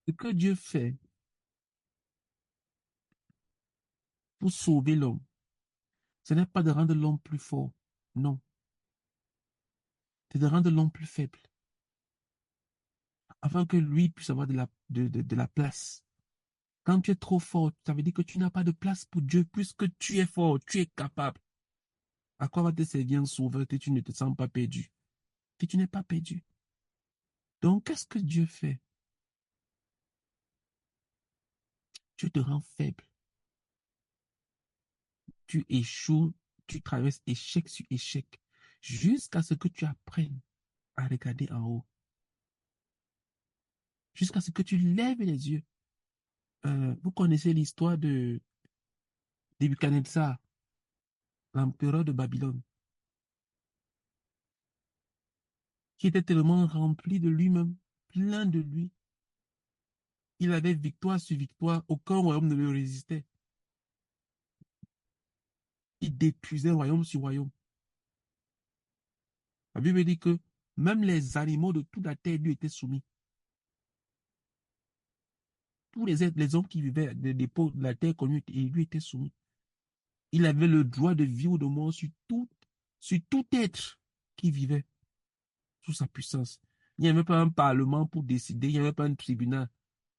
Ce que Dieu fait pour sauver l'homme, ce n'est pas de rendre l'homme plus fort. Non, c'est de rendre l'homme plus faible, afin que lui puisse avoir de la place. Quand tu es trop fort, ça veut dire que tu n'as pas de place pour Dieu, puisque tu es fort, tu es capable. À quoi va te servir un sauveur si tu ne te sens pas perdu? Si tu n'es pas perdu. Donc, qu'est-ce que Dieu fait? Dieu te rend faible. Tu échoues, tu traverses échec sur échec, jusqu'à ce que tu apprennes à regarder en haut, jusqu'à ce que tu lèves les yeux. Vous connaissez l'histoire de Nebuchadnezzar, l'empereur de Babylone, qui était tellement rempli de lui-même, plein de lui. Il avait victoire sur victoire, aucun royaume ne le résistait. Il détruisait royaume sur royaume. La Bible dit que même les animaux de toute la terre lui étaient soumis. Tous les hommes qui vivaient des peaux de la terre connue lui étaient soumis. Il avait le droit de vie ou de mort sur tout être qui vivait sous sa puissance. Il n'y avait pas un parlement pour décider, il n'y avait pas un tribunal.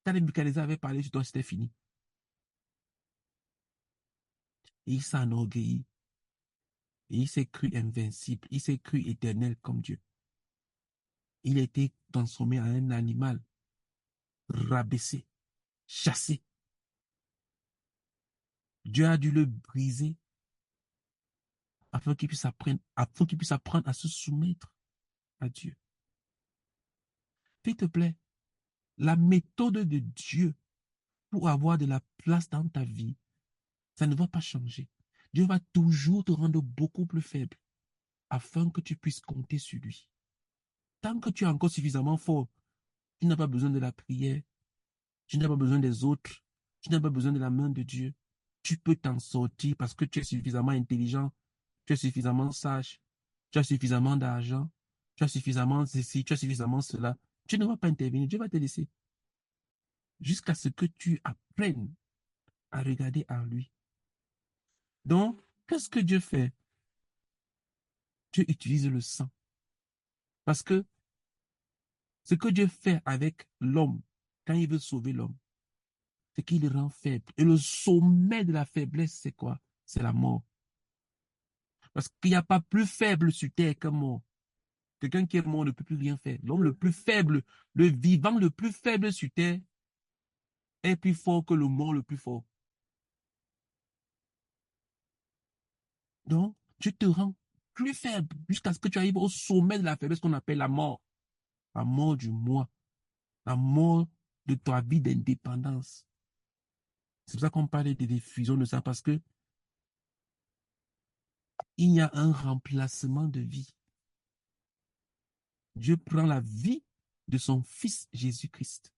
Quand Nebuchadnezzar avait parlé sur toi, c'était fini. Et il s'est enorgueilli. Et il s'est cru invincible. Il s'est cru éternel comme Dieu. Il a été transformé en un animal, rabaissé, chassé. Dieu a dû le briser afin qu'il puisse apprendre à se soumettre à Dieu. S'il te plaît, la méthode de Dieu pour avoir de la place dans ta vie, ça ne va pas changer. Dieu va toujours te rendre beaucoup plus faible afin que tu puisses compter sur lui. Tant que tu es encore suffisamment fort, tu n'as pas besoin de la prière, tu n'as pas besoin des autres, tu n'as pas besoin de la main de Dieu. Tu peux t'en sortir parce que tu es suffisamment intelligent, tu es suffisamment sage, tu as suffisamment d'argent, tu as suffisamment ceci, tu as suffisamment cela. Tu ne vas pas intervenir, Dieu va te laisser jusqu'à ce que tu apprennes à regarder en lui. Donc, qu'est-ce que Dieu fait? Dieu utilise le sang. Parce que ce que Dieu fait avec l'homme, quand il veut sauver l'homme, c'est qu'il le rend faible. Et le sommet de la faiblesse, c'est quoi? C'est la mort. Parce qu'il n'y a pas plus faible sur terre qu'un mort. Quelqu'un qui est mort ne peut plus rien faire. L'homme le plus faible, le vivant le plus faible sur terre est plus fort que le mort le plus fort. Donc, Dieu te rend plus faible jusqu'à ce que tu arrives au sommet de la faiblesse qu'on appelle la mort. La mort du moi. La mort de ta vie d'indépendance. C'est pour ça qu'on parlait de diffusion de ça, parce que il y a un remplacement de vie. Dieu prend la vie de son fils Jésus-Christ,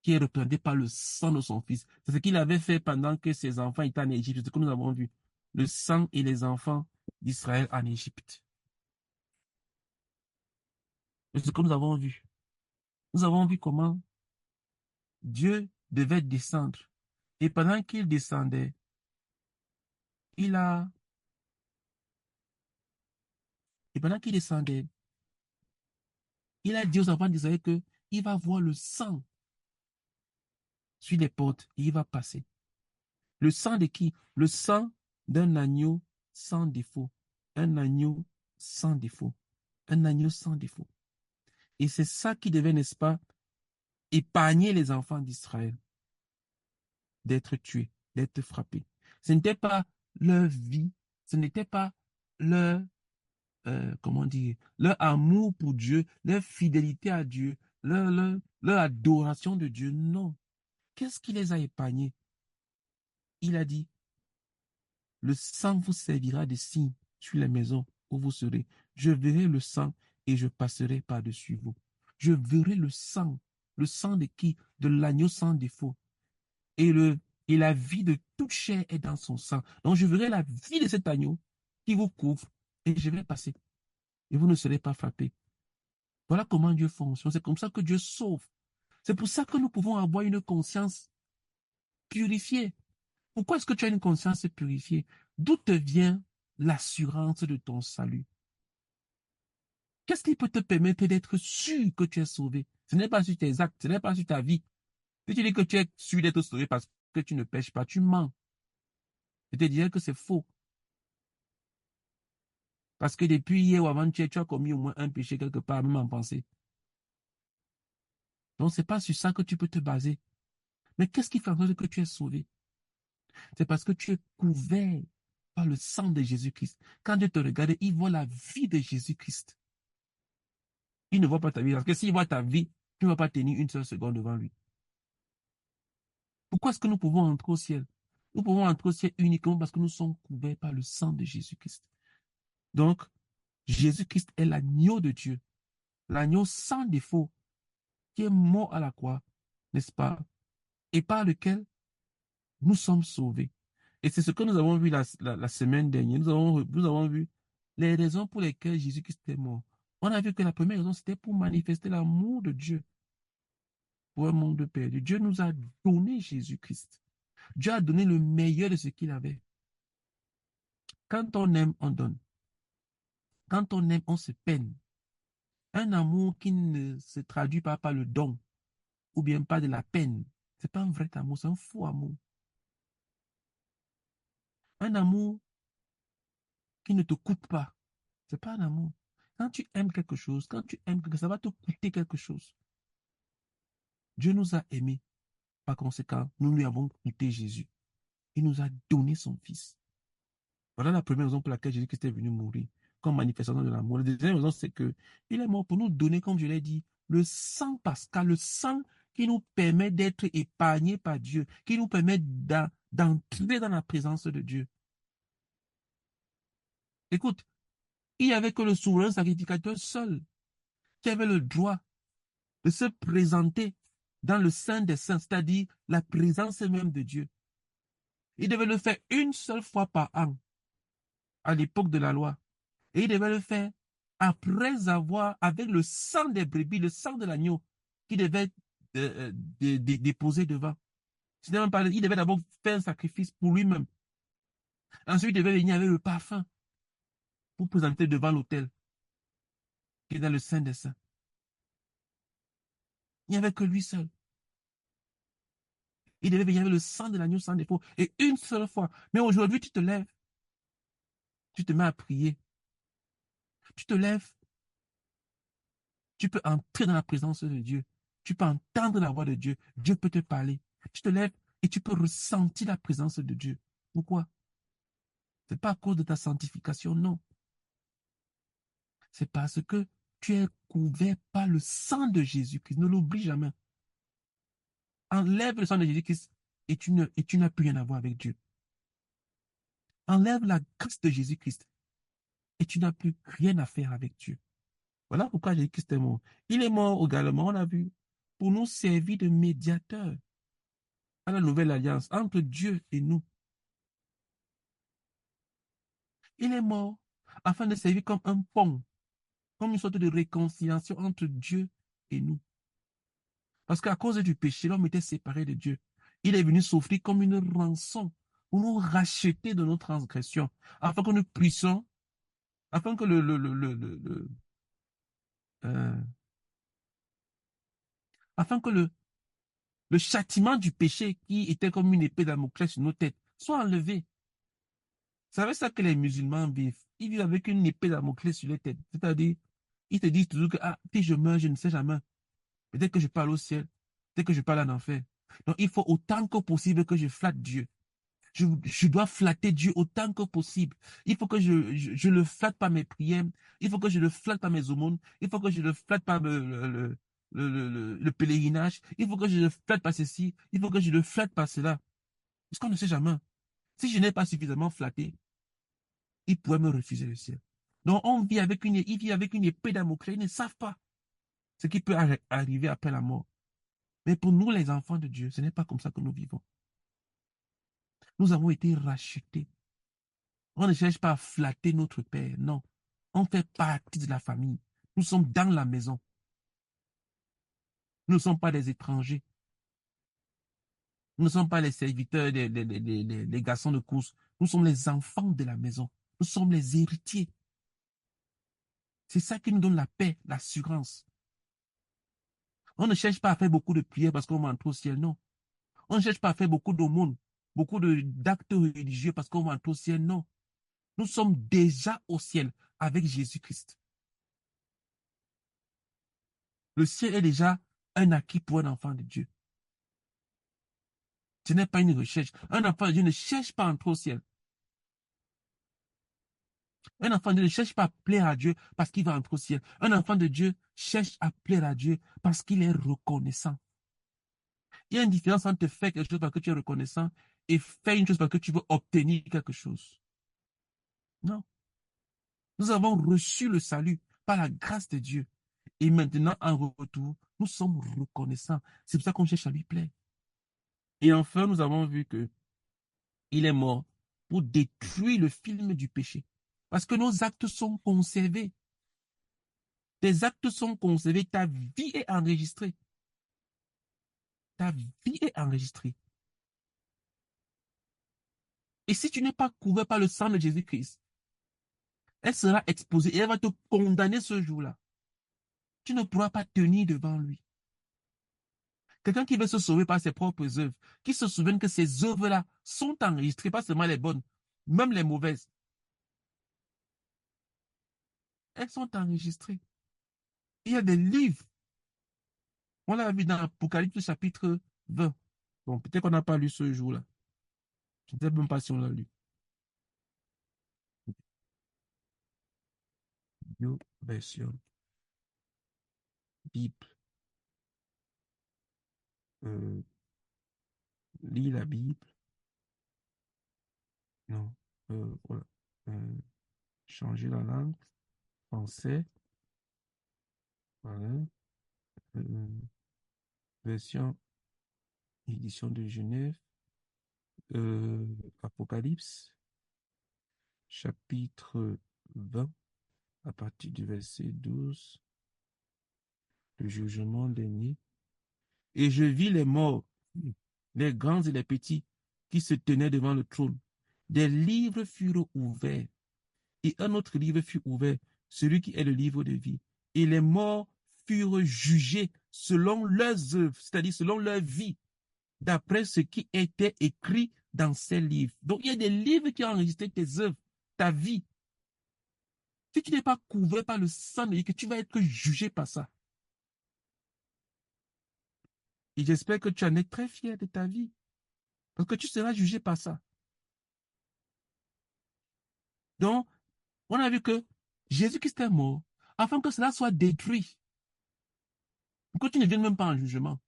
qui est représenté par le sang de son fils. C'est ce qu'il avait fait pendant que ses enfants étaient en Égypte. C'est ce que nous avons vu. Le sang et les enfants d'Israël en Égypte. C'est ce que nous avons vu. Nous avons vu comment Dieu devait descendre. Et pendant qu'il descendait, il a, et pendant qu'il descendait, il a dit aux enfants d'Israël que il va voir le sang sur les portes et il va passer. Le sang de qui? Le sang d'un agneau sans défaut. Un agneau sans défaut. Un agneau sans défaut. Et c'est ça qui devait, n'est-ce pas, épargner les enfants d'Israël d'être tués, d'être frappés. Ce n'était pas leur vie, ce n'était pas leur, comment dire, leur amour pour Dieu, leur fidélité à Dieu, leur adoration de Dieu. Non. Qu'est-ce qui les a épargnés? Il a dit, le sang vous servira de signe sur les maisons où vous serez. Je verrai le sang et je passerai par-dessus vous. Je verrai le sang de qui? De l'agneau sans défaut. Et, et la vie de toute chair est dans son sang. Donc je verrai la vie de cet agneau qui vous couvre et je vais passer. Et vous ne serez pas frappés. Voilà comment Dieu fonctionne. C'est comme ça que Dieu sauve. C'est pour ça que nous pouvons avoir une conscience purifiée. Pourquoi est-ce que tu as une conscience purifiée? D'où te vient l'assurance de ton salut? Qu'est-ce qui peut te permettre d'être sûr que tu es sauvé? Ce n'est pas sur tes actes, ce n'est pas sur ta vie. Si tu dis que tu es sûr d'être sauvé parce que tu ne pêches pas, tu mens. Je te dirais que c'est faux. Parce que depuis hier ou avant-hier, tu as commis au moins un péché quelque part, même en pensée. Donc, c'est pas sur ça que tu peux te baser. Mais qu'est-ce qui fait en sorte que tu es sauvé? C'est parce que tu es couvert par le sang de Jésus-Christ. Quand Dieu te regarde, il voit la vie de Jésus-Christ. Il ne voit pas ta vie. Parce que s'il voit ta vie, tu ne vas pas tenir une seule seconde devant lui. Pourquoi est-ce que nous pouvons entrer au ciel? Nous pouvons entrer au ciel uniquement parce que nous sommes couverts par le sang de Jésus-Christ. Donc, Jésus-Christ est l'agneau de Dieu, l'agneau sans défaut, qui est mort à la croix, n'est-ce pas? Et par lequel nous sommes sauvés. Et c'est ce que nous avons vu la semaine dernière. Nous avons vu les raisons pour lesquelles Jésus-Christ est mort. On a vu que la première raison, c'était pour manifester l'amour de Dieu pour un monde perdu. Dieu nous a donné Jésus-Christ. Dieu a donné le meilleur de ce qu'il avait. Quand on aime, on donne. Quand on aime, on se peine. Un amour qui ne se traduit pas par le don ou bien pas de la peine, c'est pas un vrai amour, c'est un faux amour. Un amour qui ne te coûte pas, c'est pas un amour. Quand tu aimes quelque chose, quand tu aimes quelque chose, ça va te coûter quelque chose. Dieu nous a aimés. Par conséquent, nous lui avons coûté Jésus. Il nous a donné son Fils. Voilà la première raison pour laquelle Jésus-Christ est venu mourir, comme manifestation de l'amour. La deuxième raison, c'est que il est mort pour nous donner, comme je l'ai dit, le sang pascal, le sang qui nous permet d'être épargnés par Dieu, qui nous permet d'entrer dans la présence de Dieu. Écoute, il n'y avait que le souverain sacrificateur seul qui avait le droit de se présenter dans le Saint des Saints, c'est-à-dire la présence même de Dieu. Il devait le faire une seule fois par an, à l'époque de la loi. Et il devait le faire après avoir, avec le sang des brebis, le sang de l'agneau, qu'il devait déposer devant. Il devait d'abord faire un sacrifice pour lui-même. Ensuite, il devait venir avec le parfum pour présenter devant l'autel, qui est dans le Saint des Saints. Il n'y avait que lui seul. Il devait venir avec le sang de l'agneau sans défaut. Et une seule fois. Mais aujourd'hui, tu te lèves. Tu te mets à prier. Tu te lèves. Tu peux entrer dans la présence de Dieu. Tu peux entendre la voix de Dieu. Dieu peut te parler. Tu te lèves et tu peux ressentir la présence de Dieu. Pourquoi? Ce n'est pas à cause de ta sanctification, non. C'est parce que tu es couvert par le sang de Jésus-Christ. Ne l'oublie jamais. Enlève le sang de Jésus-Christ et tu n'as plus rien à voir avec Dieu. Enlève la grâce de Jésus-Christ et tu n'as plus rien à faire avec Dieu. Voilà pourquoi Jésus-Christ est mort. Il est mort également, on a vu, pour nous servir de médiateur à la nouvelle alliance entre Dieu et nous. Il est mort afin de servir comme un pont, comme une sorte de réconciliation entre Dieu et nous. Parce qu'à cause du péché, l'homme était séparé de Dieu. Il est venu s'offrir comme une rançon pour nous racheter de nos transgressions, afin que nous puissions, afin que euh, afin que le châtiment du péché qui était comme une épée Damoclès sur nos têtes soit enlevé. Vous savez ça que les musulmans vivent? Ils vivent avec une épée Damoclès sur les têtes. C'est-à-dire, ils te disent toujours que, ah, si je meurs, je ne sais jamais. Peut-être que je parle au ciel. Peut-être que je parle en enfer. Donc, il faut autant que possible que je flatte Dieu. Je dois flatter Dieu autant que possible. Il faut que je le flatte par mes prières. Il faut que je le flatte par mes aumônes. Il faut que je le flatte par le pèlerinage. Il faut que je le flatte par ceci. Il faut que je le flatte par cela. Parce qu'on ne sait jamais. Si je n'ai pas suffisamment flatté, il pourrait me refuser le ciel. Donc, il vit avec une épée Damoclès. Ils ne savent pas ce qui peut arriver après la mort. Mais pour nous, les enfants de Dieu, ce n'est pas comme ça que nous vivons. Nous avons été rachetés. On ne cherche pas à flatter notre Père, non. On fait partie de la famille. Nous sommes dans la maison. Nous ne sommes pas des étrangers. Nous ne sommes pas les serviteurs des garçons de course. Nous sommes les enfants de la maison. Nous sommes les héritiers. C'est ça qui nous donne la paix, l'assurance. On ne cherche pas à faire beaucoup de prières parce qu'on va entrer au ciel, non. On ne cherche pas à faire beaucoup d'aumônes, beaucoup d'actes religieux parce qu'on va entrer au ciel, non. Nous sommes déjà au ciel avec Jésus-Christ. Le ciel est déjà un acquis pour un enfant de Dieu. Ce n'est pas une recherche. Un enfant de Dieu ne cherche pas à entrer au ciel. Un enfant de Dieu ne cherche pas à plaire à Dieu parce qu'il va entrer au ciel. Un enfant de Dieu cherche à plaire à Dieu parce qu'il est reconnaissant. Il y a une différence entre faire quelque chose parce que tu es reconnaissant et faire une chose parce que tu veux obtenir quelque chose. Non. Nous avons reçu le salut par la grâce de Dieu. Et maintenant, en retour, nous sommes reconnaissants. C'est pour ça qu'on cherche à lui plaire. Et enfin, nous avons vu que il est mort pour détruire le film du péché. Parce que nos actes sont conservés. Tes actes sont conservés. Ta vie est enregistrée. Ta vie est enregistrée. Et si tu n'es pas couvert par le sang de Jésus-Christ, elle sera exposée et elle va te condamner ce jour-là. Tu ne pourras pas tenir devant lui. Quelqu'un qui veut se sauver par ses propres œuvres, qui se souvient que ces œuvres-là sont enregistrées, pas seulement les bonnes, même les mauvaises. Elles sont enregistrées. Il y a des livres. On l'a vu dans Apocalypse chapitre 20. Bon, peut-être qu'on n'a pas lu ce jour-là. Je ne sais même pas si on l'a lu. New version Bible. Euh, lis la Bible. Non. Voilà. Euh, changer la langue. Français. Voilà. Euh, version édition de Genève. Apocalypse, chapitre 20, à partir du verset 12, le jugement dernier. Et je vis les morts, les grands et les petits, qui se tenaient devant le trône. Des livres furent ouverts, et un autre livre fut ouvert, celui qui est le livre de vie. Et les morts furent jugés selon leurs œuvres, c'est-à-dire selon leur vie, d'après ce qui était écrit dans ces livres. Donc, il y a des livres qui ont enregistré tes œuvres, ta vie. Si tu n'es pas couvert par le sang de Jésus, que tu vas être jugé par ça. Et j'espère que tu en es très fier de ta vie, parce que tu seras jugé par ça. Donc, on a vu que Jésus-Christ est mort afin que cela soit détruit, pour que tu ne viennes même pas en jugement.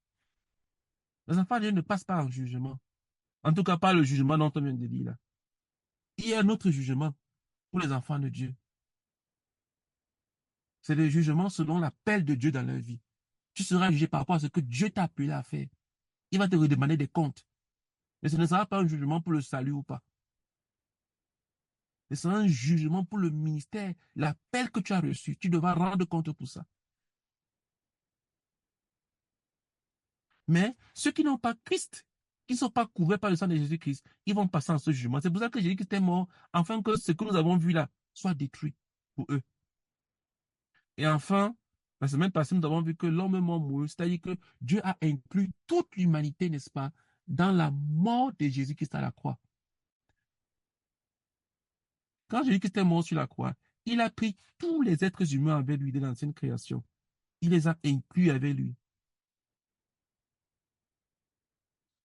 Les enfants de Dieu ne passent pas en jugement. En tout cas, pas le jugement dont on vient de dire là. Il y a un autre jugement pour les enfants de Dieu. C'est le jugement selon l'appel de Dieu dans leur vie. Tu seras jugé par rapport à ce que Dieu t'a appelé à faire. Il va te redemander des comptes. Mais ce ne sera pas un jugement pour le salut ou pas. Ce sera un jugement pour le ministère, l'appel que tu as reçu. Tu devras rendre compte pour ça. Mais ceux qui n'ont pas Christ, qui ne sont pas couverts par le sang de Jésus-Christ, ils vont passer en ce jugement. C'est pour ça que Jésus-Christ est mort, afin que ce que nous avons vu là soit détruit pour eux. Et enfin, la semaine passée, nous avons vu que l'homme est mort mourut, c'est-à-dire que Dieu a inclus toute l'humanité, n'est-ce pas, dans la mort de Jésus-Christ à la croix. Quand Jésus-Christ est mort sur la croix, il a pris tous les êtres humains avec lui de l'ancienne création. Il les a inclus avec lui.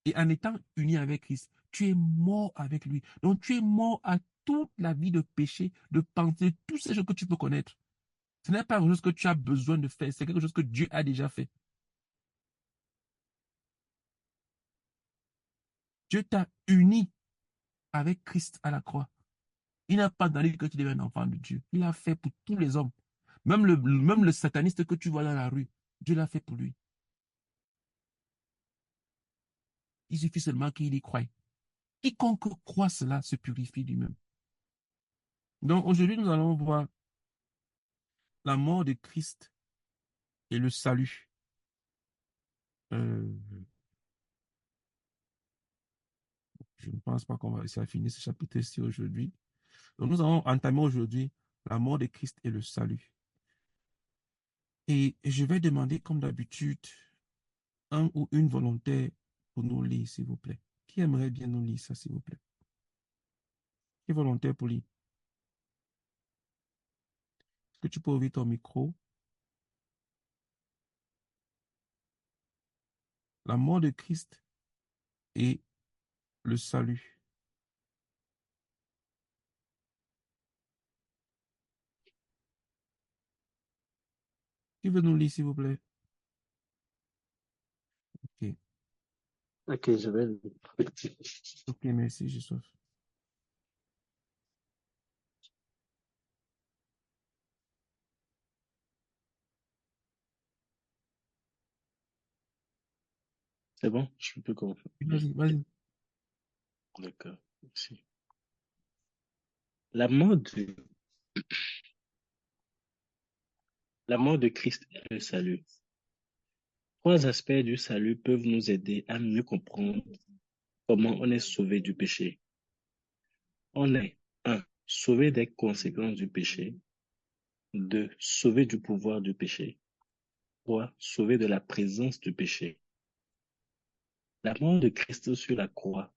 Et en étant uni avec Christ, tu es mort avec lui. Donc tu es mort à toute la vie de péché, de pensée, tout ce que tu peux connaître. Ce n'est pas quelque chose que tu as besoin de faire, c'est quelque chose que Dieu a déjà fait. Dieu t'a uni avec Christ à la croix. Il n'a pas donné que tu deviens un enfant de Dieu. Il l'a fait pour tous les hommes. Même le sataniste que tu vois dans la rue, Dieu l'a fait pour lui. Il suffit seulement qu'il y croie. Quiconque croit cela se purifie lui-même. Donc aujourd'hui, nous allons voir la mort de Christ et le salut. Euh, je ne pense pas qu'on va réussir à finir ce chapitre-ci aujourd'hui. Donc, nous allons entamer aujourd'hui la mort de Christ et le salut. Et je vais demander, comme d'habitude, un ou une volontaire pour nous lire, s'il vous plaît. Qui aimerait bien nous lire ça, s'il vous plaît? Qui est volontaire pour lire? Est-ce que tu peux ouvrir ton micro? La mort de Christ et le salut. Qui veut nous lire, s'il vous plaît? Ok, Ok, je vais le... ok, merci, Jesús. C'est bon, je peux commencer. Vas-y, vas-y. D'accord, merci. La mort de, la mort de Christ et le salut. Trois aspects du salut peuvent nous aider à mieux comprendre comment on est sauvé du péché. On est 1. Sauvé des conséquences du péché. 2. Sauvé du pouvoir du péché. 3. Sauvé de la présence du péché. La mort de Christ sur la croix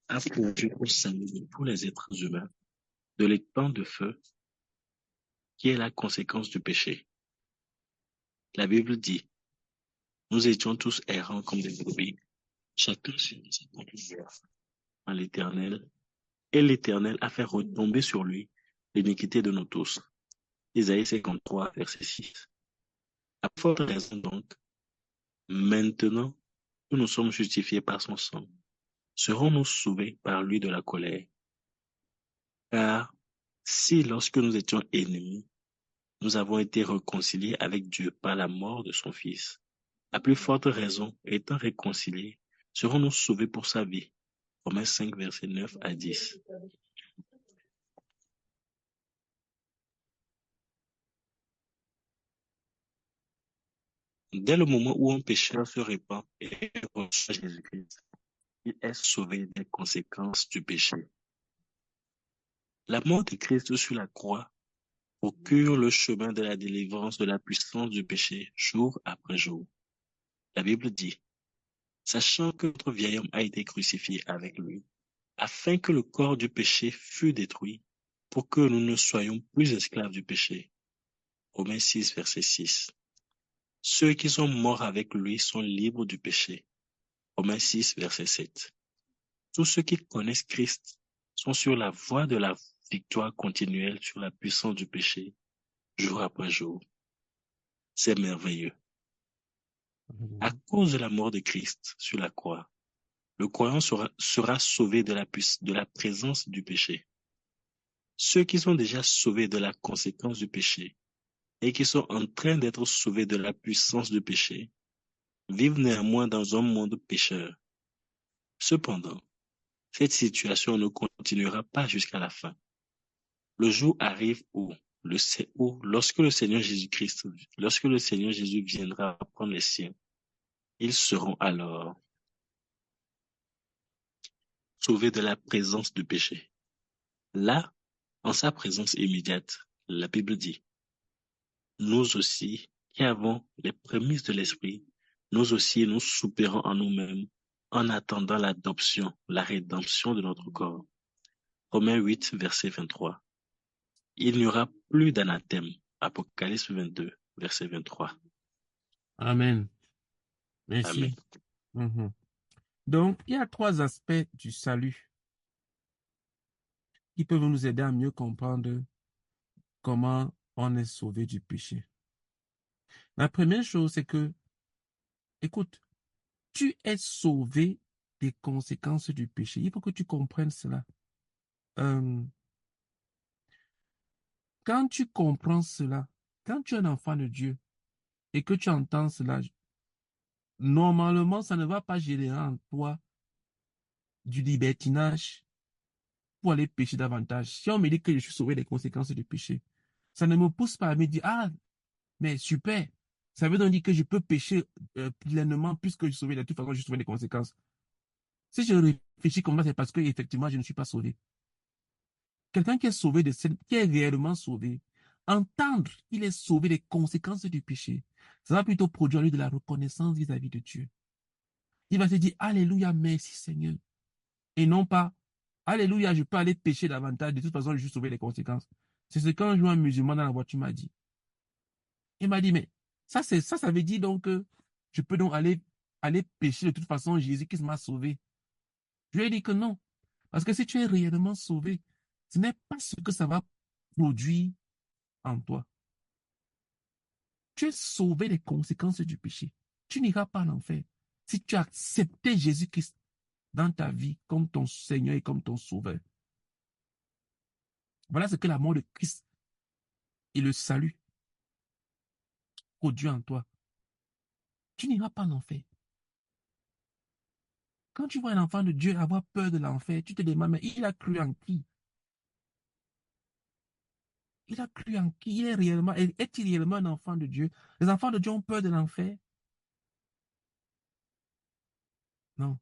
a pourvu au salut pour les êtres humains de l'étang de feu qui est la conséquence du péché. La Bible dit, nous étions tous errants comme des brebis, chacun suivit sa propre voie en l'Éternel, et l'Éternel a fait retomber sur lui l'iniquité de nous tous. Isaïe 53, verset 6. À forte raison donc, maintenant que nous sommes justifiés par son sang, serons-nous sauvés par lui de la colère? Car si lorsque nous étions ennemis, nous avons été réconciliés avec Dieu par la mort de son Fils, à plus forte raison, étant réconciliés, serons-nous sauvés pour sa vie. Romains 5, versets 9 à 10. Dès le moment où un pécheur se répand et reçoit Jésus-Christ, il est sauvé des conséquences du péché. La mort de Christ sur la croix procure le chemin de la délivrance de la puissance du péché jour après jour. La Bible dit, sachant que notre vieil homme a été crucifié avec lui, afin que le corps du péché fût détruit, pour que nous ne soyons plus esclaves du péché. Romains 6, verset 6. Ceux qui sont morts avec lui sont libres du péché. Romains 6, verset 7. Tous ceux qui connaissent Christ sont sur la voie de la victoire continuelle sur la puissance du péché, jour après jour. C'est merveilleux. À cause de la mort de Christ sur la croix, le croyant sera sauvé de la présence du péché. Ceux qui sont déjà sauvés de la conséquence du péché et qui sont en train d'être sauvés de la puissance du péché vivent néanmoins dans un monde pécheur. Cependant, cette situation ne continuera pas jusqu'à la fin. Le jour arrive lorsque le Seigneur Jésus viendra prendre les siens, ils seront alors sauvés de la présence du péché. Là, en sa présence immédiate, la Bible dit, nous aussi, qui avons les prémices de l'Esprit, nous aussi nous soupirons en nous-mêmes en attendant l'adoption, la rédemption de notre corps. Romains 8, verset 23. Il n'y aura plus d'anathème. Apocalypse 22, verset 23. Amen. Amen. Merci. Mhm. Donc, il y a trois aspects du salut qui peuvent nous aider à mieux comprendre comment on est sauvé du péché. La première chose, c'est que, écoute, tu es sauvé des conséquences du péché. Il faut que tu comprennes cela. Euh, Quand tu comprends cela, quand tu es un enfant de Dieu et que tu entends cela, normalement, ça ne va pas générer en toi du libertinage pour aller pécher davantage. Si on me dit que je suis sauvé des conséquences du péché, ça ne me pousse pas à me dire, ah, mais super, Ça veut donc dire que je peux pécher pleinement puisque je suis sauvé. De toute façon, je suis sauvé des conséquences. Si je réfléchis comme ça, c'est parce que effectivement, je ne suis pas sauvé. Quelqu'un qui est sauvé, qui est réellement sauvé, entendre qu'il est sauvé des conséquences du péché, ça va plutôt produire en lui de la reconnaissance vis-à-vis de Dieu. Il va se dire, Alléluia, merci Seigneur. Et non pas, Alléluia, je peux aller pécher davantage, de toute façon, je suis sauvé des conséquences. C'est ce qu'un jour un musulman dans la voiture m'a dit. Il m'a dit, mais ça veut dire donc que je peux donc aller pécher de toute façon, Jésus-Christ m'a sauvé. Je lui ai dit que non. Parce que si tu es réellement sauvé, ce n'est pas ce que ça va produire en toi. Tu es sauvé des conséquences du péché. Tu n'iras pas en enfer. Si tu as accepté Jésus-Christ dans ta vie comme ton Seigneur et comme ton Sauveur. Voilà ce que la mort de Christ et le salut produit en toi. Tu n'iras pas en enfer. Quand tu vois un enfant de Dieu avoir peur de l'enfer, tu te demandes, mais il a cru en qui? Il a cru en qui? Est-il réellement un enfant de Dieu? Les enfants de Dieu ont peur de l'enfer? Non.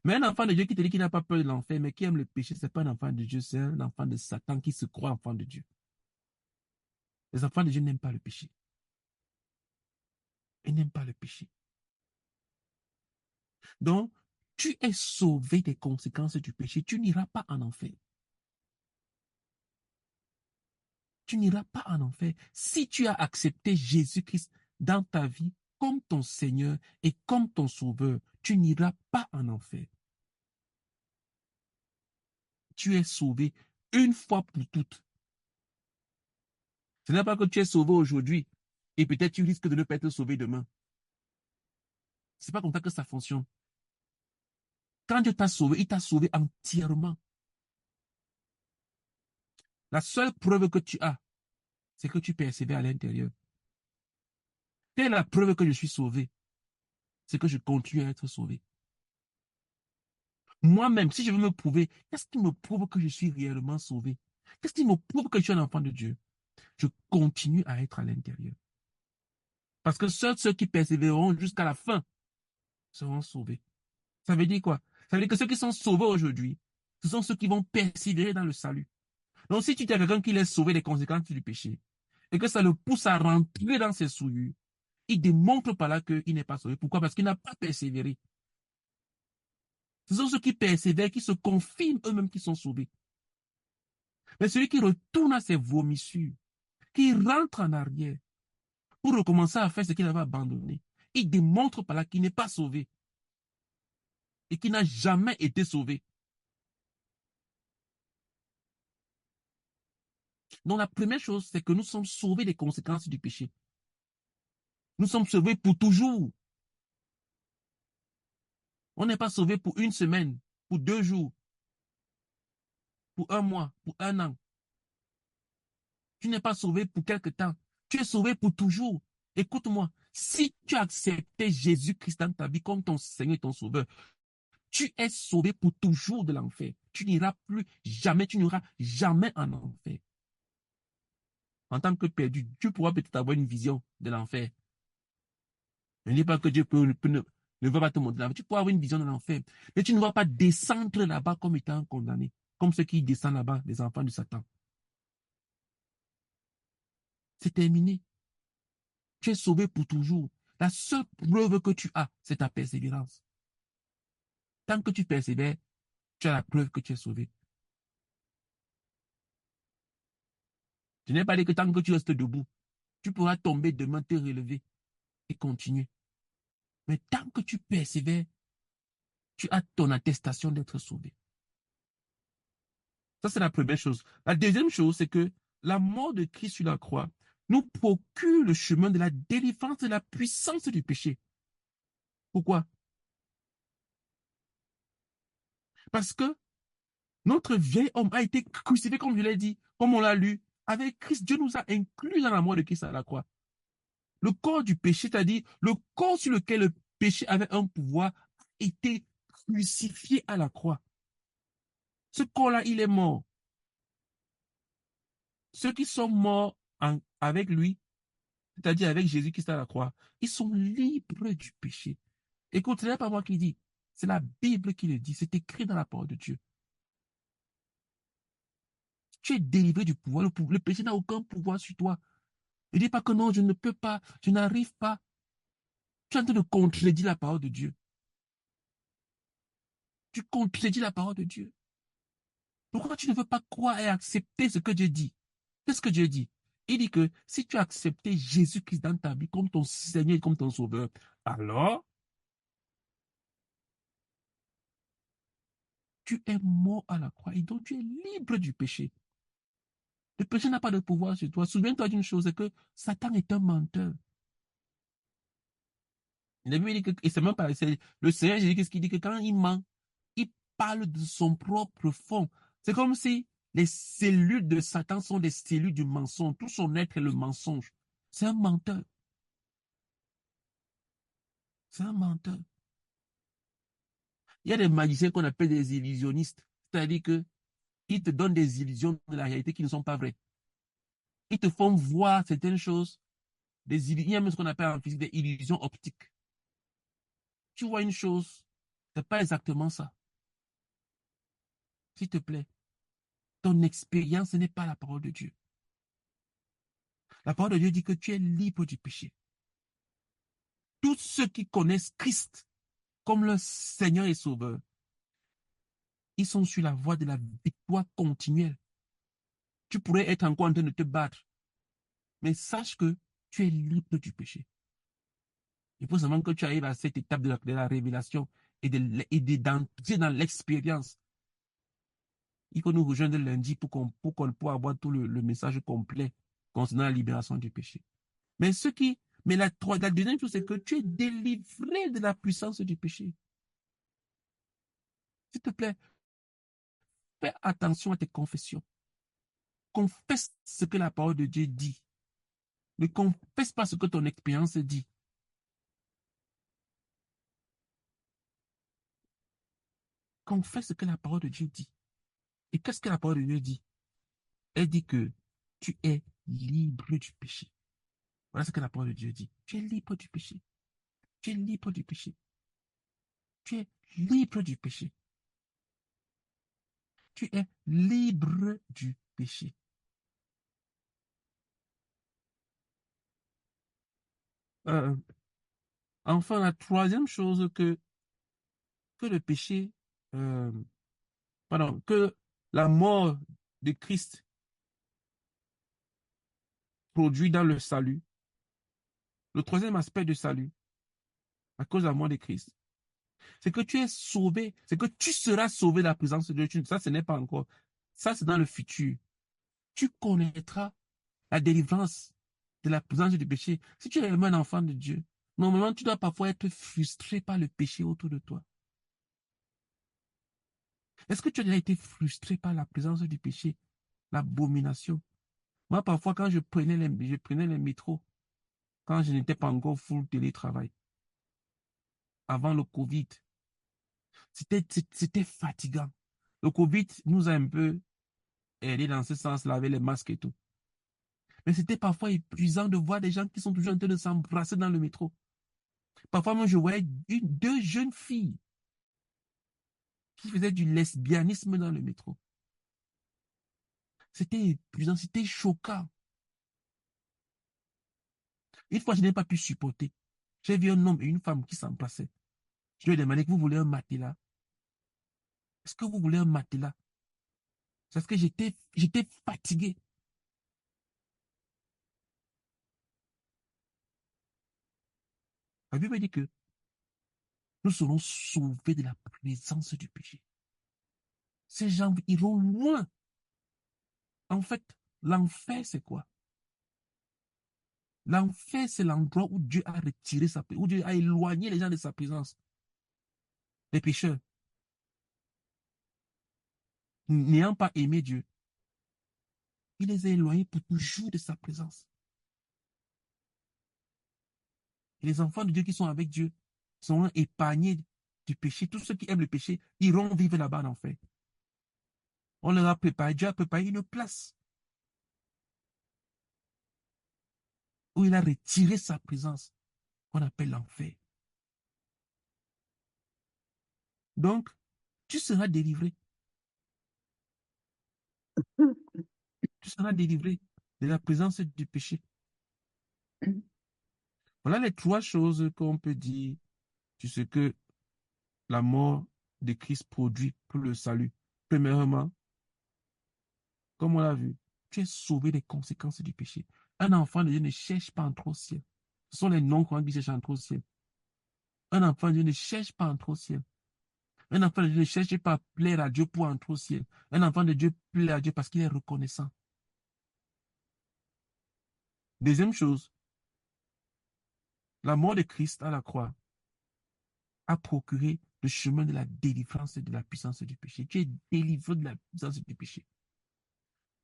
Mais un enfant de Dieu qui te dit qu'il n'a pas peur de l'enfer, mais qui aime le péché, ce n'est pas un enfant de Dieu, c'est un enfant de Satan qui se croit enfant de Dieu. Les enfants de Dieu n'aiment pas le péché. Ils n'aiment pas le péché. Donc, tu es sauvé des conséquences du péché. Tu n'iras pas en enfer. Tu n'iras pas en enfer. Si tu as accepté Jésus-Christ dans ta vie comme ton Seigneur et comme ton Sauveur, tu n'iras pas en enfer. Tu es sauvé une fois pour toutes. Ce n'est pas que tu es sauvé aujourd'hui et peut-être tu risques de ne pas être sauvé demain. C'est pas comme ça que ça fonctionne. Quand Dieu t'a sauvé, il t'a sauvé entièrement. La seule preuve que tu as, c'est que tu persévères à l'intérieur. Quelle est la preuve que je suis sauvé? C'est que je continue à être sauvé. Moi-même, si je veux me prouver, qu'est-ce qui me prouve que je suis réellement sauvé? Qu'est-ce qui me prouve que je suis un enfant de Dieu? Je continue à être à l'intérieur. Parce que seuls ceux qui persévéreront jusqu'à la fin seront sauvés. Ça veut dire quoi? Ça veut dire que ceux qui sont sauvés aujourd'hui, ce sont ceux qui vont persévérer dans le salut. Donc si tu es quelqu'un qui est sauvé des conséquences du péché, et que ça le pousse à rentrer dans ses souillures, il démontre par là qu'il n'est pas sauvé. Pourquoi? Parce qu'il n'a pas persévéré. Ce sont ceux qui persévèrent, qui se confirment eux-mêmes qui sont sauvés. Mais celui qui retourne à ses vomissures, qui rentre en arrière pour recommencer à faire ce qu'il avait abandonné, il démontre par là qu'il n'est pas sauvé et qu'il n'a jamais été sauvé. Donc la première chose, c'est que nous sommes sauvés des conséquences du péché. Nous sommes sauvés pour toujours. On n'est pas sauvé pour une semaine, pour 2 jours, pour un mois, pour un an. Tu n'es pas sauvé pour quelque temps. Tu es sauvé pour toujours. Écoute-moi, si tu as accepté Jésus-Christ dans ta vie comme ton Seigneur et ton Sauveur, tu es sauvé pour toujours de l'enfer. Tu n'iras plus jamais, tu n'iras jamais en enfer. En tant que perdu, tu pourras peut-être avoir une vision de l'enfer. Ne dis pas que Dieu ne va pas te montrer l'enfer. Tu pourras avoir une vision de l'enfer. Mais tu ne vas pas descendre là-bas comme étant condamné. Comme ceux qui descendent là-bas, les enfants de Satan. C'est terminé. Tu es sauvé pour toujours. La seule preuve que tu as, c'est ta persévérance. Tant que tu persévères, tu as la preuve que tu es sauvé. Je n'ai pas dit que tant que tu restes debout, tu pourras tomber demain, te relever et continuer. Mais tant que tu persévères, tu as ton attestation d'être sauvé. Ça, c'est la première chose. La deuxième chose, c'est que la mort de Christ sur la croix nous procure le chemin de la délivrance de la puissance du péché. Pourquoi? Parce que notre vieil homme a été crucifié, comme je l'ai dit, comme on l'a lu. Avec Christ, Dieu nous a inclus dans la mort de Christ à la croix. Le corps du péché, c'est-à-dire le corps sur lequel le péché avait un pouvoir, a été crucifié à la croix. Ce corps-là, il est mort. Ceux qui sont morts avec lui c'est-à-dire avec Jésus-Christ à la croix, ils sont libres du péché. Écoute, ce n'est pas moi qui dis, c'est la Bible qui le dit, c'est écrit dans la parole de Dieu. Tu es délivré du pouvoir, le péché n'a aucun pouvoir sur toi. Ne dis pas que non, je ne peux pas, je n'arrive pas. Tu es en train de contredire la parole de Dieu. Tu contredis la parole de Dieu. Pourquoi tu ne veux pas croire et accepter ce que Dieu dit? Qu'est-ce que Dieu dit? Il dit que si tu as accepté Jésus-Christ dans ta vie comme ton Seigneur et comme ton Sauveur, alors tu es mort à la croix et donc tu es libre du péché. Le péché n'a pas de pouvoir sur toi. Souviens-toi d'une chose, c'est que Satan est un menteur. La Bible dit que, et c'est même pas, c'est le Seigneur Jésus qu'est-ce qu'il dit que quand il ment, il parle de son propre fond. C'est comme si les cellules de Satan sont des cellules du mensonge. Tout son être est le mensonge. C'est un menteur. C'est un menteur. Il y a des magiciens qu'on appelle des illusionnistes. C'est-à-dire que ils te donnent des illusions de la réalité qui ne sont pas vraies. Ils te font voir certaines choses. Il y a même ce qu'on appelle en physique des illusions optiques. Tu vois une chose, c'est pas exactement ça. S'il te plaît, ton expérience, ce n'est pas la parole de Dieu. La parole de Dieu dit que tu es libre du péché. Tous ceux qui connaissent Christ comme leur Seigneur et Sauveur, ils sont sur la voie de la victoire continuelle. Tu pourrais être encore en train de te battre, mais sache que tu es libre du péché. Il faut seulement que tu arrives à cette étape de la révélation et d'entrer dans l'expérience. Il faut nous rejoindre lundi pour avoir tout le message complet concernant la libération du péché. Mais la deuxième chose, c'est que tu es délivré de la puissance du péché. S'il te plaît, fais attention à tes confessions. Confesse ce que la parole de Dieu dit. Ne confesse pas ce que ton expérience dit. Confesse ce que la parole de Dieu dit. Et qu'est-ce que la parole de Dieu dit? Elle dit que tu es libre du péché. Voilà ce que la parole de Dieu dit. Tu es libre du péché. Tu es libre du péché. Tu es libre du péché. Tu es libre du péché. Euh, enfin, la troisième chose que le péché, euh, pardon, que la mort de Christ produit dans le salut, le troisième aspect du salut, à cause de la mort de Christ, c'est que tu es sauvé, c'est que tu seras sauvé de la présence de Dieu. Ça, ce n'est pas encore. Ça, c'est dans le futur. Tu connaîtras la délivrance de la présence du péché. Si tu es vraiment un enfant de Dieu, normalement, tu dois parfois être frustré par le péché autour de toi. Est-ce que tu as déjà été frustré par la présence du péché, l'abomination? Moi, parfois, quand je prenais les métros, quand je n'étais pas encore full télétravail, avant le Covid, c'était fatigant. Le Covid nous a un peu aidé dans ce sens-là avec les masques et tout. Mais c'était parfois épuisant de voir des gens qui sont toujours en train de s'embrasser dans le métro. Parfois, moi, je voyais deux jeunes filles qui faisaient du lesbianisme dans le métro. C'était épuisant, c'était choquant. Une fois, je n'ai pas pu supporter. J'ai vu un homme et une femme qui s'embrassaient. Je lui ai demandé que vous voulez un matelas. Est-ce que vous voulez un matelas? Parce que j'étais fatigué. La Bible dit que nous serons sauvés de la présence du péché. Ces gens iront loin. En fait, l'enfer, c'est quoi? L'enfer, c'est l'endroit où Dieu a retiré où Dieu a éloigné les gens de sa présence. Les pécheurs, n'ayant pas aimé Dieu, il les a éloignés pour toujours de sa présence. Et les enfants de Dieu qui sont avec Dieu seront épargnés du péché. Tous ceux qui aiment le péché iront vivre là-bas en enfer. On leur a préparé, Dieu a préparé une place. où il a retiré sa présence, qu'on appelle l'enfer. Donc, tu seras délivré. Tu seras délivré de la présence du péché. Voilà les trois choses qu'on peut dire sur ce que la mort de Christ produit pour le salut. Premièrement, comme on l'a vu, tu es sauvé des conséquences du péché. Un enfant de Dieu ne cherche pas à entrer au ciel. Ce sont les non-croyants qui cherchent à entrer au ciel. Un enfant de Dieu ne cherche pas à entrer au ciel. Un enfant de Dieu ne cherche pas à plaire à Dieu pour entrer au ciel. Un enfant de Dieu plaît à Dieu parce qu'il est reconnaissant. Deuxième chose, la mort de Christ à la croix a procuré le chemin de la délivrance et de la puissance du péché. Tu es délivré de la puissance du péché.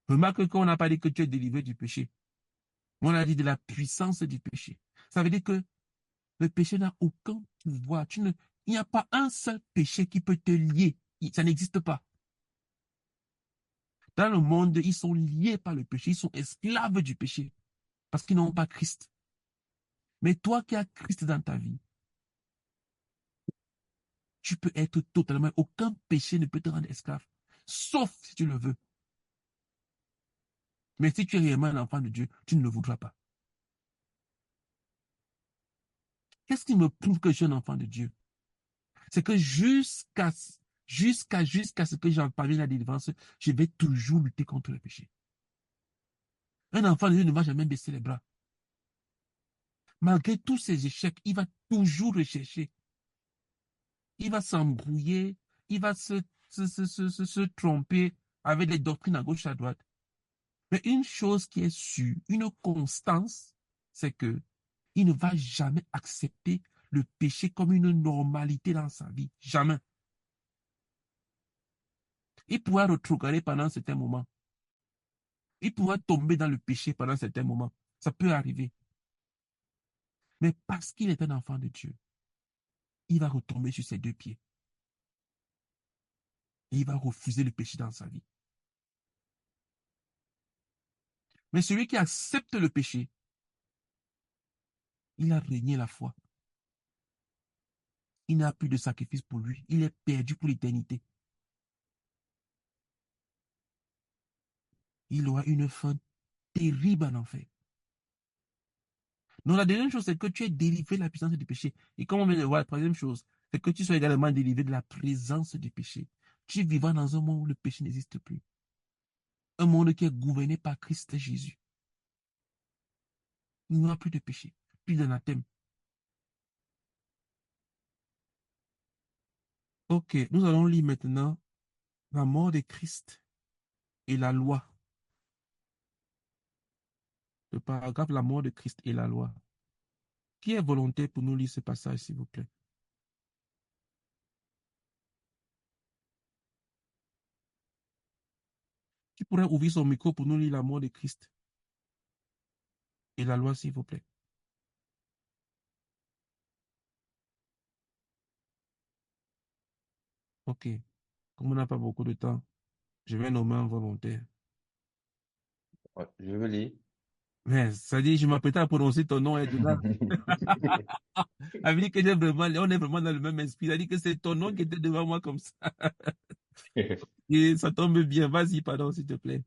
Remarque qu'on n'a pas dit que tu es délivré du péché. On a dit de la puissance du péché. Ça veut dire que le péché n'a aucun pouvoir. Il n'y a pas un seul péché qui peut te lier. Ça n'existe pas. Dans le monde, ils sont liés par le péché. Ils sont esclaves du péché parce qu'ils n'ont pas Christ. Mais toi qui as Christ dans ta vie, tu peux être totalement, aucun péché ne peut te rendre esclave, sauf si tu le veux. Mais si tu es réellement un enfant de Dieu, tu ne le voudras pas. Qu'est-ce qui me prouve que je suis un enfant de Dieu? C'est que jusqu'à ce que j'en parvienne à la délivrance, je vais toujours lutter contre le péché. Un enfant de Dieu ne va jamais baisser les bras. Malgré tous ses échecs, il va toujours rechercher. Il va s'embrouiller, il va se tromper avec des doctrines à gauche, à droite. Mais une chose qui est sûre, une constance, c'est que il ne va jamais accepter le péché comme une normalité dans sa vie. Jamais. Il pourra rétrograder pendant certains moments. Il pourra tomber dans le péché pendant certains moments. Ça peut arriver. Mais parce qu'il est un enfant de Dieu, il va retomber sur ses deux pieds. Et il va refuser le péché dans sa vie. Mais celui qui accepte le péché, il a régné la foi. Il n'a plus de sacrifice pour lui. Il est perdu pour l'éternité. Il aura une fin terrible en enfer. Donc la deuxième chose, c'est que tu es délivré de la puissance du péché. Et comme on vient de voir, la troisième chose, c'est que tu sois également délivré de la présence du péché. Tu vivras dans un monde où le péché n'existe plus. Un monde qui est gouverné par Christ Jésus. Il n'y aura plus de péché, plus d'anathème. Ok, nous allons lire maintenant la mort de Christ et la loi. Le paragraphe la mort de Christ et la loi. Qui est volontaire pour nous lire ce passage, s'il vous plaît? Qui pourrait ouvrir son micro pour nous lire la mort de Christ et la loi, s'il vous plaît? Ok. Comme on n'a pas beaucoup de temps, je vais nommer un volontaire. Ouais, je veux lire. Mais ça dit, je m'apprêtais à prononcer ton nom et dedans. Ça veut dire que on est vraiment dans le même esprit. Ça dit que c'est ton nom qui était devant moi comme ça. Et ça tombe bien. Vas-y, pardon, s'il te plaît.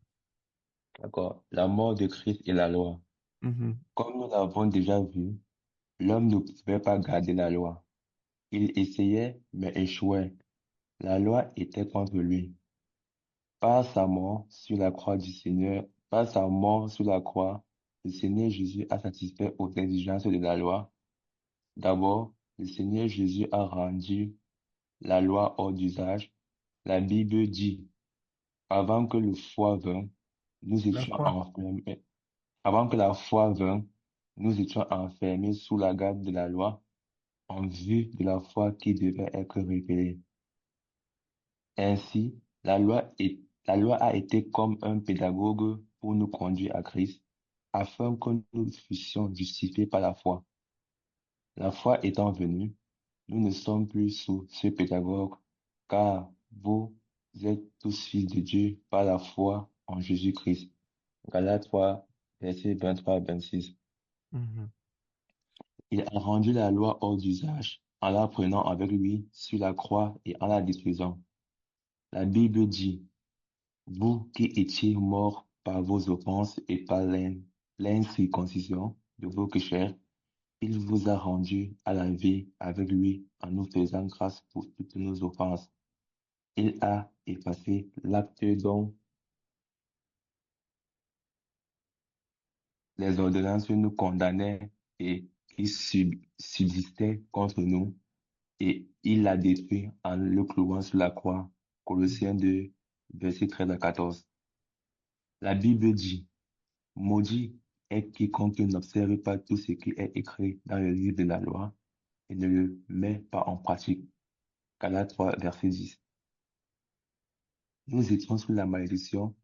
D'accord. La mort de Christ et la loi. Mhm. Comme nous l'avons déjà vu, l'homme ne pouvait pas garder la loi. Il essayait, mais échouait. La loi était contre lui. Par sa mort sur la croix, le Seigneur Jésus a satisfait aux exigences de la loi. D'abord, le Seigneur Jésus a rendu la loi hors d'usage. La Bible dit, avant que le foi vînt, nous La étions croix. enfermés. Avant que la foi vînt, nous étions enfermés sous la garde de la loi, en vue de la foi qui devait être révélée. Ainsi, la loi a été comme un pédagogue pour nous conduire à Christ, afin que nous fussions justifiés par la foi. La foi étant venue, nous ne sommes plus sous ce pédagogue, car vous êtes tous fils de Dieu par la foi en Jésus-Christ. Galates 3, versets 23 à 26. Mhm. Il a rendu la loi hors d'usage en la prenant avec lui sur la croix et en la détruisant. La Bible dit, vous qui étiez morts par vos offenses et par l'incirconcision de vos chair, il vous a rendus à la vie avec lui en nous faisant grâce pour toutes nos offenses. Il a effacé l'acte dont les ordonnances nous condamnaient et qui subsistait contre nous, et il l'a détruit en le clouant sur la croix. Colossiens 2, versets 13 à 14. La Bible dit, maudit est quiconque n'observe pas tout ce qui est écrit dans le livre de la loi et ne le met pas en pratique. Galates 3, verset 10. Nous étions sous la malédiction.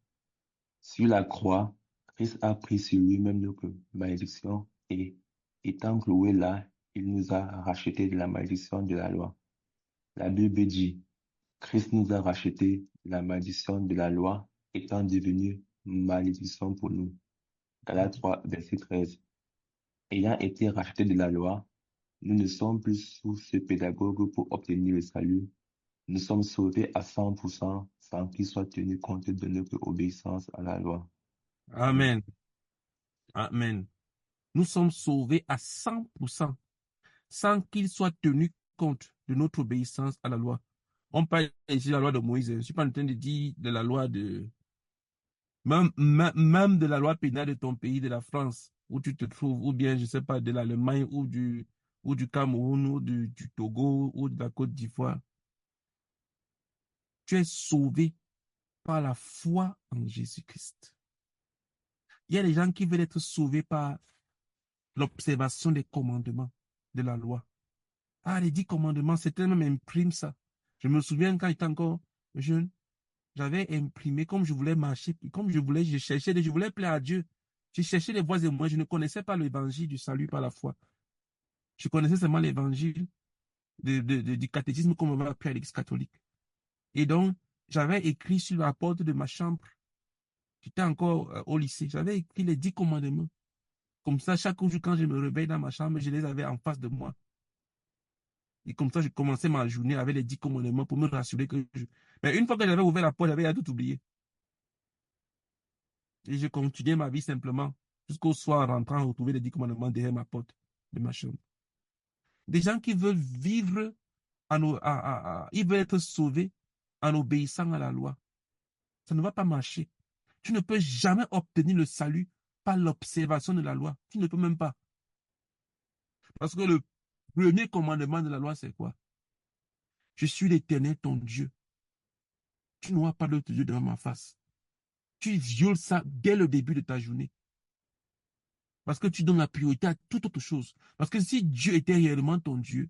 Sur la croix, Christ a pris sur lui-même notre malédiction et, étant cloué là, il nous a rachetés de la malédiction de la loi. La Bible dit, Christ nous a rachetés de la malédiction de la loi, étant devenu malédiction pour nous. Galates 3, verset 13. Ayant été rachetés de la loi, nous ne sommes plus sous ce pédagogue pour obtenir le salut. Nous sommes sauvés à 100% sans qu'il soit tenu compte de notre obéissance à la loi. Amen. Amen. Amen. Nous sommes sauvés à 100% sans qu'il soit tenu compte de notre obéissance à la loi. On parle ici de la loi de Moïse. Je ne suis pas en train de dire de la loi de... Même de la loi pénale de ton pays, de la France, où tu te trouves, ou bien, je ne sais pas, de l'Allemagne, ou du Cameroun, ou du Togo, ou de la Côte d'Ivoire. Tu es sauvé par la foi en Jésus-Christ. Il y a des gens qui veulent être sauvés par l'observation des commandements de la loi. Ah, les 10 commandements, c'était même imprime ça. Je me souviens quand j'étais encore jeune, j'avais imprimé comme je voulais marcher, comme je voulais, je voulais plaire à Dieu. Je cherchais les voies et moyens. Je ne connaissais pas l'évangile du salut par la foi. Je connaissais seulement l'évangile du catéchisme qu'on m'avait appris à l'église catholique. Et donc, j'avais écrit sur la porte de ma chambre. J'étais encore au lycée. J'avais écrit les 10 commandements. Comme ça, chaque jour, quand je me réveille dans ma chambre, je les avais en face de moi. Et comme ça, je commençais ma journée avec les 10 commandements pour me rassurer que je... Mais une fois que j'avais ouvert la porte, j'avais tout oublié. Et je continuais ma vie simplement jusqu'au soir en rentrant retrouver les 10 commandements derrière ma porte de ma chambre. Des gens qui veulent vivre, ils veulent être sauvés en obéissant à la loi. Ça ne va pas marcher. Tu ne peux jamais obtenir le salut par l'observation de la loi. Tu ne peux même pas. Parce que le premier commandement de la loi, c'est quoi? Je suis l'Éternel, ton Dieu. Tu n'auras pas d'autre Dieu devant ma face. Tu violes ça dès le début de ta journée. Parce que tu donnes la priorité à toute autre chose. Parce que si Dieu était réellement ton Dieu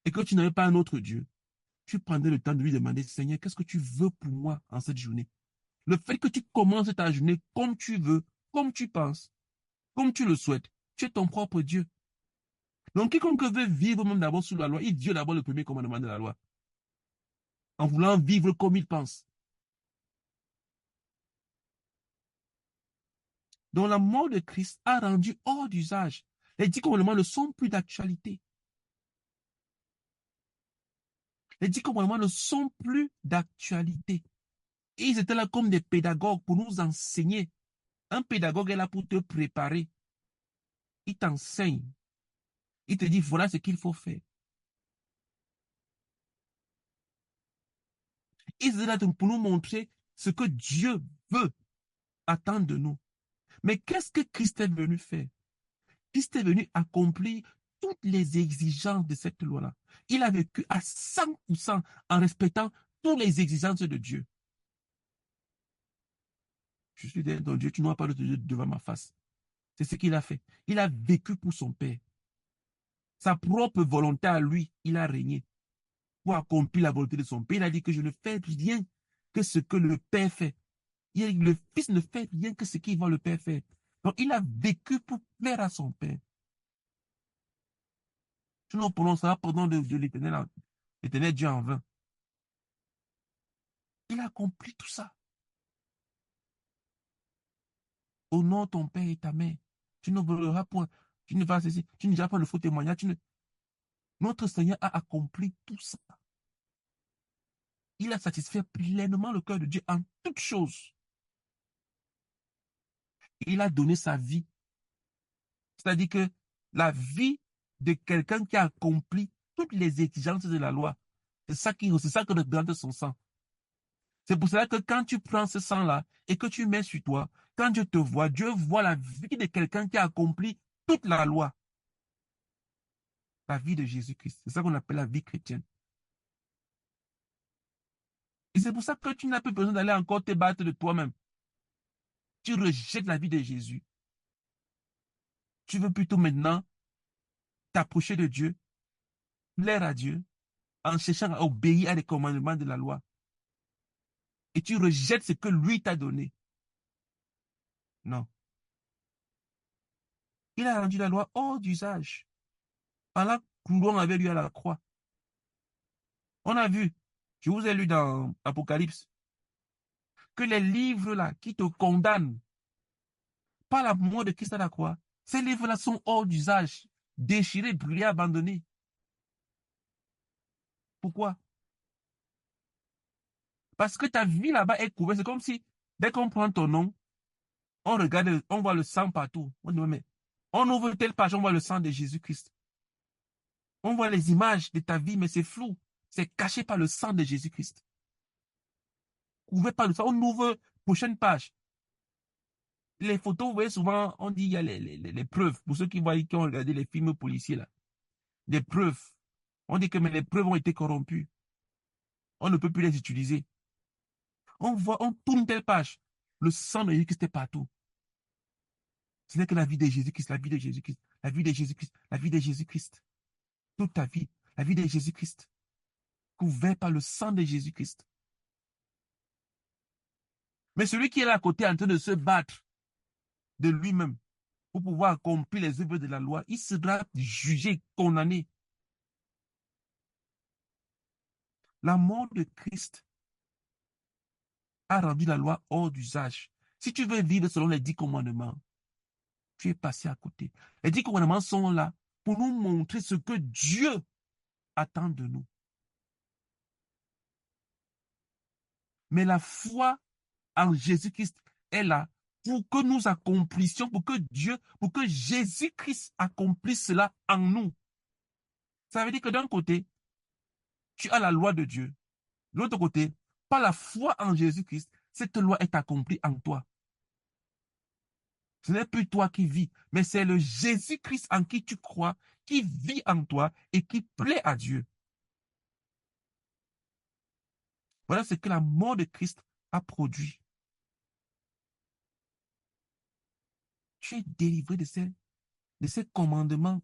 et que tu n'avais pas un autre Dieu, tu prendrais le temps de lui demander, Seigneur, qu'est-ce que tu veux pour moi en cette journée? Le fait que tu commences ta journée comme tu veux, comme tu penses, comme tu le souhaites, tu es ton propre Dieu. Donc, quiconque veut vivre même d'abord sous la loi, il viole d'abord le premier commandement de la loi, en voulant vivre comme il pense. Donc, la mort de Christ a rendu hors d'usage. Les 10 commandements ne sont plus d'actualité. Les 10 commandements ne sont plus d'actualité. Et ils étaient là comme des pédagogues pour nous enseigner. Un pédagogue est là pour te préparer. Il t'enseigne. Il te dit, voilà ce qu'il faut faire. Ils étaient là pour nous montrer ce que Dieu veut attendre de nous. Mais qu'est-ce que Christ est venu faire? Christ est venu accomplir toutes les exigences de cette loi-là. Il a vécu à 100% en respectant toutes les exigences de Dieu. Je suis ton Dieu, tu n'auras pas de Dieu devant ma face. C'est ce qu'il a fait. Il a vécu pour son Père. Sa propre volonté à lui, il a régné pour accomplir la volonté de son Père. Il a dit que je ne fais rien que ce que le Père fait. Le Fils ne fait rien que ce qu'il voit le Père faire. Donc, il a vécu pour plaire à son Père. Sinon, pendant ça, pendant de l'éternel Dieu en vain. Il a accompli tout ça. Honore ton Père et ta mère. Tu ne voleras point. Tu ne vas ceci. Tu ne diras pas le faux témoignage. Notre Seigneur a accompli tout ça. Il a satisfait pleinement le cœur de Dieu en toutes choses. Il a donné sa vie. C'est-à-dire que la vie de quelqu'un qui a accompli toutes les exigences de la loi, c'est ça que représente son sang. C'est pour cela que quand tu prends ce sang-là et que tu mets sur toi, quand Dieu te voit, Dieu voit la vie de quelqu'un qui a accompli toute la loi. La vie de Jésus-Christ. C'est ça qu'on appelle la vie chrétienne. Et c'est pour ça que tu n'as plus besoin d'aller encore te battre de toi-même. Tu rejettes la vie de Jésus. Tu veux plutôt maintenant t'approcher de Dieu, plaire à Dieu, en cherchant à obéir à les commandements de la loi. Et tu rejettes ce que lui t'a donné. Non. Il a rendu la loi hors d'usage en la clouant avec lui à la croix. On a vu, je vous ai lu dans Apocalypse, que les livres-là qui te condamnent par la mort de Christ à la croix, ces livres-là sont hors d'usage, déchirés, brûlés, abandonnés. Pourquoi? Parce que ta vie là-bas est couverte. C'est comme si, dès qu'on prend ton nom, on regarde, on voit le sang partout. On dit, mais on ouvre telle page, on voit le sang de Jésus-Christ. On voit les images de ta vie, mais c'est flou. C'est caché par le sang de Jésus-Christ. Couvert par le sang. On ouvre prochaine page. Les photos, vous voyez, souvent, on dit il y a les preuves. Pour ceux qui ont regardé les films policiers, là. Les preuves. On dit que mais les preuves ont été corrompues. On ne peut plus les utiliser. On tourne telle page. Le sang de Jésus-Christ est partout. Ce n'est que la vie de Jésus-Christ, la vie de Jésus-Christ, la vie de Jésus-Christ, la vie de Jésus-Christ. Toute ta vie, la vie de Jésus-Christ. Couvert par le sang de Jésus-Christ. Mais celui qui est là à côté en train de se battre de lui-même pour pouvoir accomplir les œuvres de la loi, il sera jugé, condamné. La mort de Christ a rendu la loi hors d'usage. Si tu veux vivre selon les 10 commandements, tu es passé à côté. Les 10 commandements sont là pour nous montrer ce que Dieu attend de nous. Mais la foi en Jésus-Christ est là pour que nous accomplissions, pour que Jésus-Christ accomplisse cela en nous. Ça veut dire que d'un côté, tu as la loi de Dieu. De l'autre côté, par la foi en Jésus-Christ, cette loi est accomplie en toi. Ce n'est plus toi qui vis, mais c'est le Jésus-Christ en qui tu crois, qui vit en toi et qui plaît à Dieu. Voilà ce que la mort de Christ a produit. Tu es délivré de ces commandements,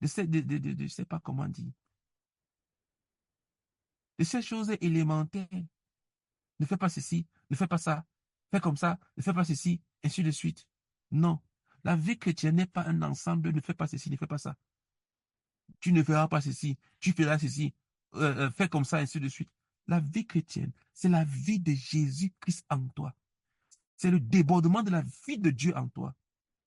je ne sais pas comment dire, de ces choses élémentaires. Ne fais pas ceci, ne fais pas ça, fais comme ça, ne fais pas ceci, ainsi de suite. Non, la vie chrétienne n'est pas un ensemble, ne fais pas ceci, ne fais pas ça. Tu ne feras pas ceci, tu feras ceci, fais comme ça, ainsi de suite. La vie chrétienne, c'est la vie de Jésus-Christ en toi. C'est le débordement de la vie de Dieu en toi.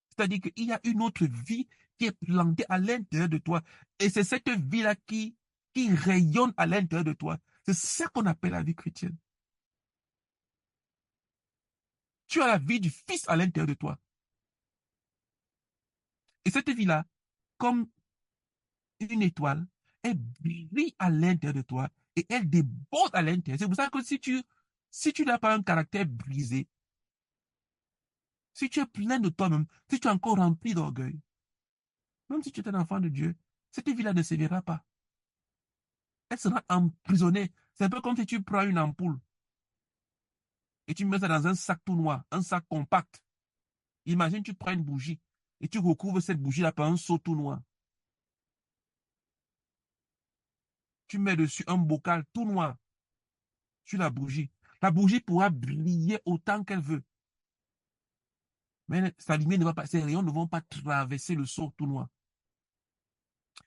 C'est-à-dire qu'il y a une autre vie qui est plantée à l'intérieur de toi. Et c'est cette vie-là qui rayonne à l'intérieur de toi. C'est ça qu'on appelle la vie chrétienne. Tu as la vie du Fils à l'intérieur de toi. Et cette vie-là, comme une étoile, elle brille à l'intérieur de toi et elle déborde à l'intérieur. C'est pour ça que si tu n'as pas un caractère brisé, si tu es plein de toi-même, si tu es encore rempli d'orgueil, même si tu es un enfant de Dieu, cette vie-là ne servira pas. Elle sera emprisonnée. C'est un peu comme si tu prends une ampoule et tu mets ça dans un sac tout noir, un sac compact. Imagine, tu prends une bougie et tu recouvres cette bougie-là par un seau tout noir. Tu mets dessus un bocal tout noir sur la bougie. La bougie pourra briller autant qu'elle veut. Mais sa lumière ne va pas, ses rayons ne vont pas traverser le seau tout noir.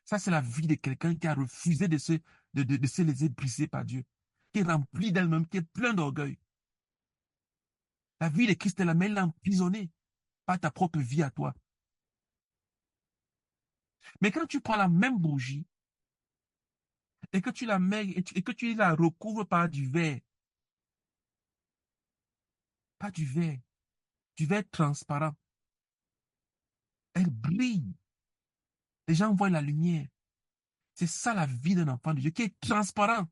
Ça, c'est la vie de quelqu'un qui a refusé de se laisser briser par Dieu, qui est rempli d'elle-même, qui est plein d'orgueil. La vie de Christ est la même, elle est emprisonnée par ta propre vie à toi. Mais quand tu prends la même bougie et que tu la mets et que tu la recouvres par du verre, pas du verre transparent, elle brille. Les gens voient la lumière. C'est ça la vie d'un enfant de Dieu qui est transparent,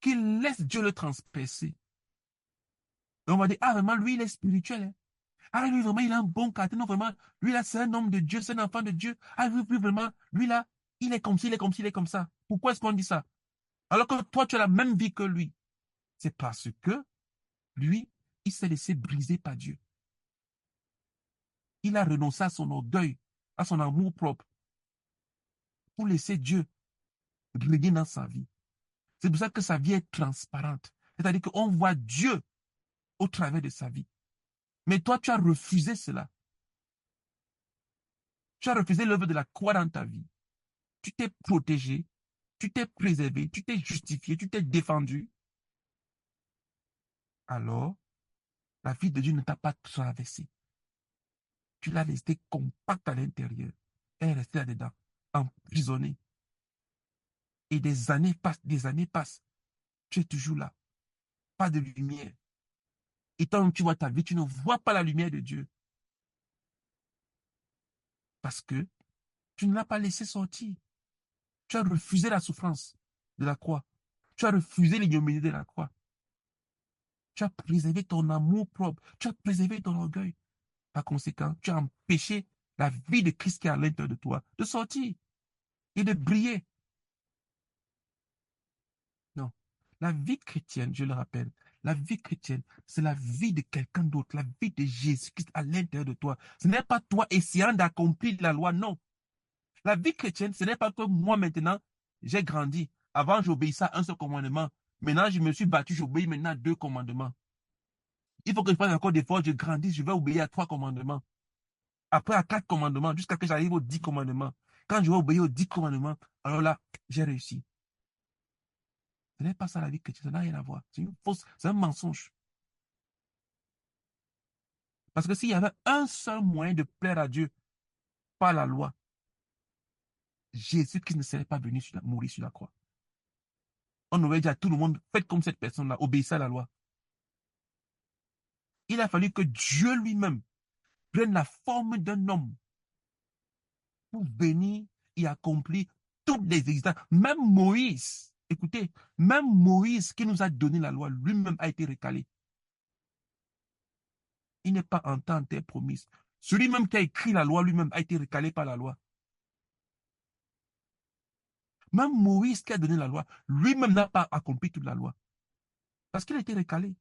qui laisse Dieu le transpercer. Et on va dire, ah vraiment, lui, il est spirituel. Hein. Ah, lui, vraiment, il a un bon caractère. Non, vraiment, lui, là, c'est un homme de Dieu, c'est un enfant de Dieu. Ah, lui, vraiment, lui, là, il est comme ci, il est comme ci, il est comme ça. Pourquoi est-ce qu'on dit ça? Alors que toi, tu as la même vie que lui. C'est parce que lui, il s'est laissé briser par Dieu. Il a renoncé à son orgueil, à son amour propre, pour laisser Dieu régner dans sa vie. C'est pour ça que sa vie est transparente. C'est-à-dire qu'on voit Dieu au travers de sa vie. Mais toi, tu as refusé cela. Tu as refusé l'œuvre de la croix dans ta vie. Tu t'es protégé, tu t'es préservé, tu t'es justifié, tu t'es défendu. Alors, la vie de Dieu ne t'a pas traversé. Tu l'as laissé compacte à l'intérieur. Elle est restée là-dedans, emprisonnée. Et des années passent, des années passent. Tu es toujours là. Pas de lumière. Et tant que tu vois ta vie, tu ne vois pas la lumière de Dieu. Parce que tu ne l'as pas laissé sortir. Tu as refusé la souffrance de la croix. Tu as refusé l'ignominie de la croix. Tu as préservé ton amour propre. Tu as préservé ton orgueil. Par conséquent, tu as empêché la vie de Christ qui est à l'intérieur de toi de sortir et de briller. Non. La vie chrétienne, je le rappelle, la vie chrétienne, c'est la vie de quelqu'un d'autre, la vie de Jésus-Christ à l'intérieur de toi. Ce n'est pas toi essayant d'accomplir la loi, non. La vie chrétienne, ce n'est pas que moi maintenant, j'ai grandi. Avant, j'obéissais à un seul commandement. Maintenant, je me suis battu, j'obéis maintenant à 2 commandements. Il faut que je fasse encore des efforts, je grandisse, je vais obéir à 3 commandements. Après, à 4 commandements, jusqu'à ce que j'arrive aux 10 commandements. Quand je vais obéir aux 10 commandements, alors là, j'ai réussi. Ce n'est pas ça la vie chrétienne, ça n'a rien à voir. C'est une fausse, c'est un mensonge. Parce que s'il y avait un seul moyen de plaire à Dieu par la loi, Jésus-Christ ne serait pas venu mourir sur la croix. On aurait dit à tout le monde, faites comme cette personne-là, obéissez à la loi. Il a fallu que Dieu lui-même prenne la forme d'un homme pour venir et accomplir toutes les existences. Même Moïse, écoutez, même Moïse qui nous a donné la loi, lui-même a été recalé. Il n'est pas entré en terre promise. Celui-même qui a écrit la loi lui-même a été recalé par la loi. Même Moïse qui a donné la loi, lui-même n'a pas accompli toute la loi. Parce qu'il a été recalé.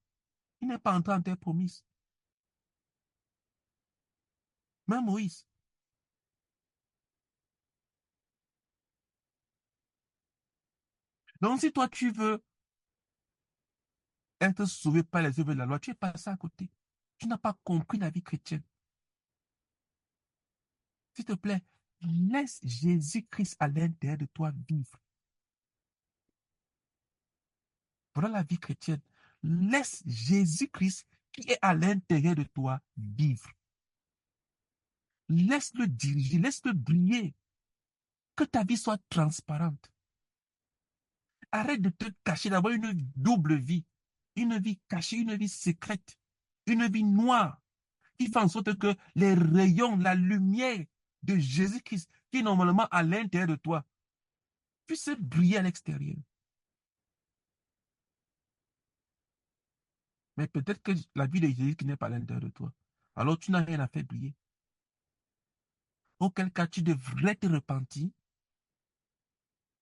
Il n'est pas entré en terre promise. Même Moïse. Donc si toi tu veux être sauvé par les œuvres de la loi, tu es passé à côté. Tu n'as pas compris la vie chrétienne. S'il te plaît, laisse Jésus-Christ à l'intérieur de toi vivre. Voilà la vie chrétienne. Laisse Jésus-Christ qui est à l'intérieur de toi vivre. Laisse-le diriger, laisse-le briller. Que ta vie soit transparente. Arrête de te cacher, d'avoir une double vie. Une vie cachée, une vie secrète. Une vie noire qui fait en sorte que les rayons, la lumière de Jésus-Christ qui est normalement à l'intérieur de toi puisse briller à l'extérieur. Mais peut-être que la vie de Jésus qui n'est pas à l'intérieur de toi. Alors tu n'as rien à faire briller. Auquel cas tu devrais te repentir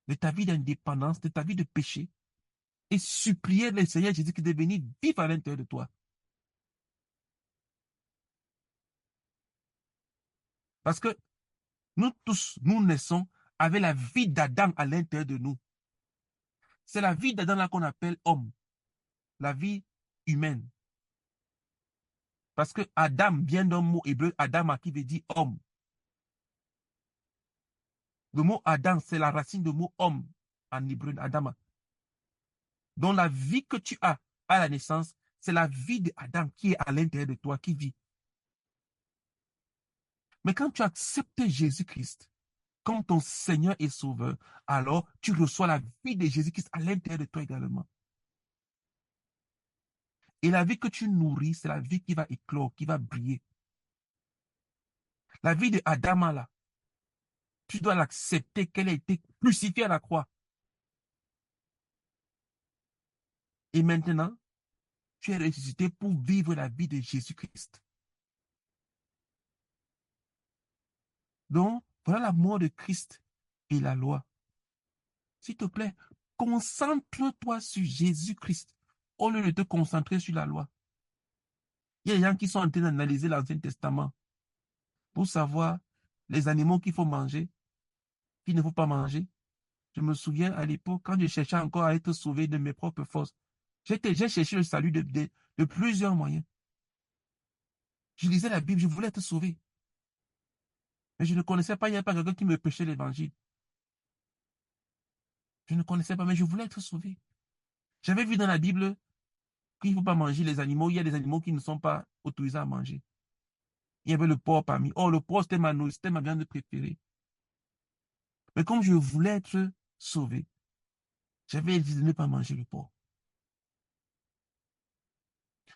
de ta vie d'indépendance, de ta vie de péché et supplier le Seigneur Jésus qui de venir vivre à l'intérieur de toi. Parce que nous tous, nous naissons avec la vie d'Adam à l'intérieur de nous. C'est la vie d'Adam là qu'on appelle homme. La vie humaine. Parce que Adam vient d'un mot hébreu, Adama, qui veut dire homme. Le mot Adam, c'est la racine du mot homme en hébreu, Adama. Donc la vie que tu as à la naissance, c'est la vie d'Adam qui est à l'intérieur de toi, qui vit. Mais quand tu acceptes Jésus-Christ comme ton Seigneur et Sauveur, alors tu reçois la vie de Jésus-Christ à l'intérieur de toi également. Et la vie que tu nourris, c'est la vie qui va éclore, qui va briller. La vie de Adama, là, tu dois l'accepter qu'elle a été crucifiée à la croix. Et maintenant, tu es ressuscité pour vivre la vie de Jésus-Christ. Donc, voilà la mort de Christ et la loi. S'il te plaît, concentre-toi sur Jésus-Christ au lieu de te concentrer sur la loi. Il y a des gens qui sont en train d'analyser l'Ancien Testament pour savoir les animaux qu'il faut manger, qu'il ne faut pas manger. Je me souviens à l'époque, quand je cherchais encore à être sauvé de mes propres forces, j'ai cherché le salut de plusieurs moyens. Je lisais la Bible, je voulais être sauvé. Mais je ne connaissais pas, il n'y avait pas quelqu'un qui me prêchait l'évangile. Je ne connaissais pas, mais je voulais être sauvé. J'avais vu dans la Bible qu'il ne faut pas manger les animaux. Il y a des animaux qui ne sont pas autorisés à manger. Il y avait le porc parmi. Oh, le porc, c'était ma viande préférée. Mais comme je voulais être sauvé, j'avais dit de ne pas manger le porc.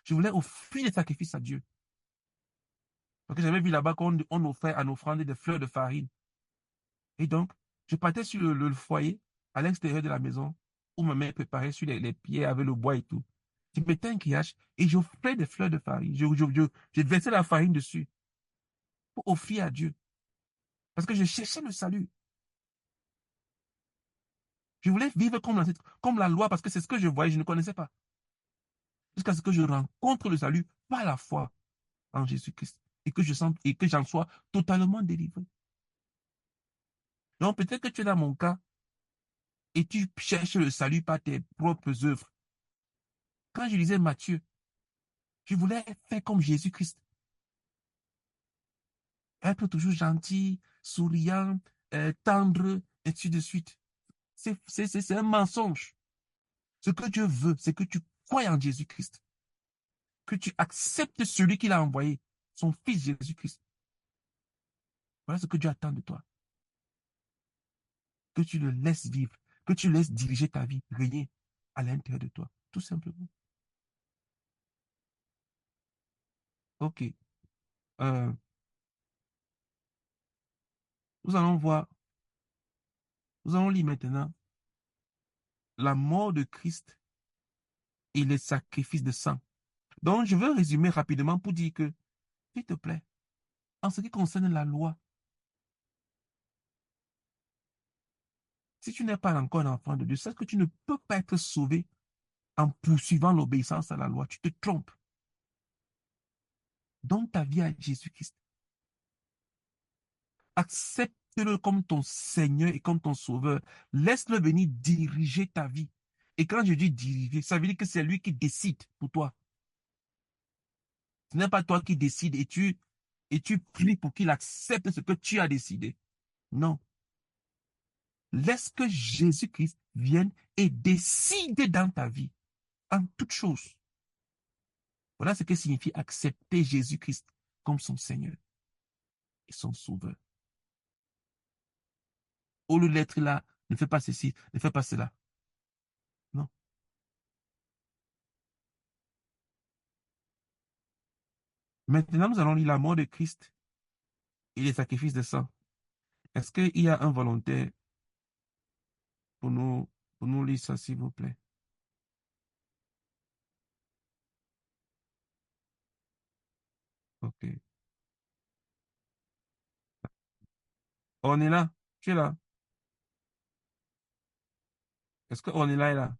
Je voulais offrir des sacrifices à Dieu. Parce que j'avais vu là-bas qu'on offrait en offrande des fleurs de farine. Et donc, je partais sur le foyer, à l'extérieur de la maison, où ma mère préparait sur les pieds avec le bois et tout. Je mettais un grillage et j'offrais des fleurs de farine. Je versais la farine dessus pour offrir à Dieu. Parce que je cherchais le salut. Je voulais vivre comme la loi parce que c'est ce que je voyais, je ne connaissais pas. Jusqu'à ce que je rencontre le salut par la foi en Jésus-Christ et que j'en sois totalement délivré. Donc peut-être que tu es dans mon cas et tu cherches le salut par tes propres œuvres. Quand je lisais Matthieu, je voulais faire comme Jésus-Christ. Être toujours gentil, souriant, tendre, et ainsi de suite. C'est un mensonge. Ce que Dieu veut, c'est que tu crois en Jésus-Christ. Que tu acceptes celui qu'il a envoyé, son fils Jésus-Christ. Voilà ce que Dieu attend de toi. Que tu le laisses vivre, que tu laisses diriger ta vie, régner à l'intérieur de toi, tout simplement. Ok. Euh, nous allons voir, nous allons lire maintenant la mort de Christ et les sacrifices de sang. Donc, je veux résumer rapidement pour dire que, s'il te plaît, en ce qui concerne la loi, si tu n'es pas encore un enfant de Dieu, sache que tu ne peux pas être sauvé en poursuivant l'obéissance à la loi. Tu te trompes. Donne ta vie à Jésus-Christ. Accepte-le comme ton Seigneur et comme ton Sauveur. Laisse-le venir diriger ta vie. Et quand je dis diriger, ça veut dire que c'est lui qui décide pour toi. Ce n'est pas toi qui décides et tu pries pour qu'il accepte ce que tu as décidé. Non. Laisse que Jésus-Christ vienne et décide dans ta vie, en toutes choses. Voilà ce que signifie accepter Jésus-Christ comme son Seigneur et son Sauveur. Au lieu d'être là, ne fais pas ceci, ne fais pas cela. Non. Maintenant, nous allons lire la mort de Christ et les sacrifices de sang. Est-ce qu'il y a un volontaire pour nous lire ça, s'il vous plaît? OK. On est là? Tu es là? Est-ce qu'on est là et là?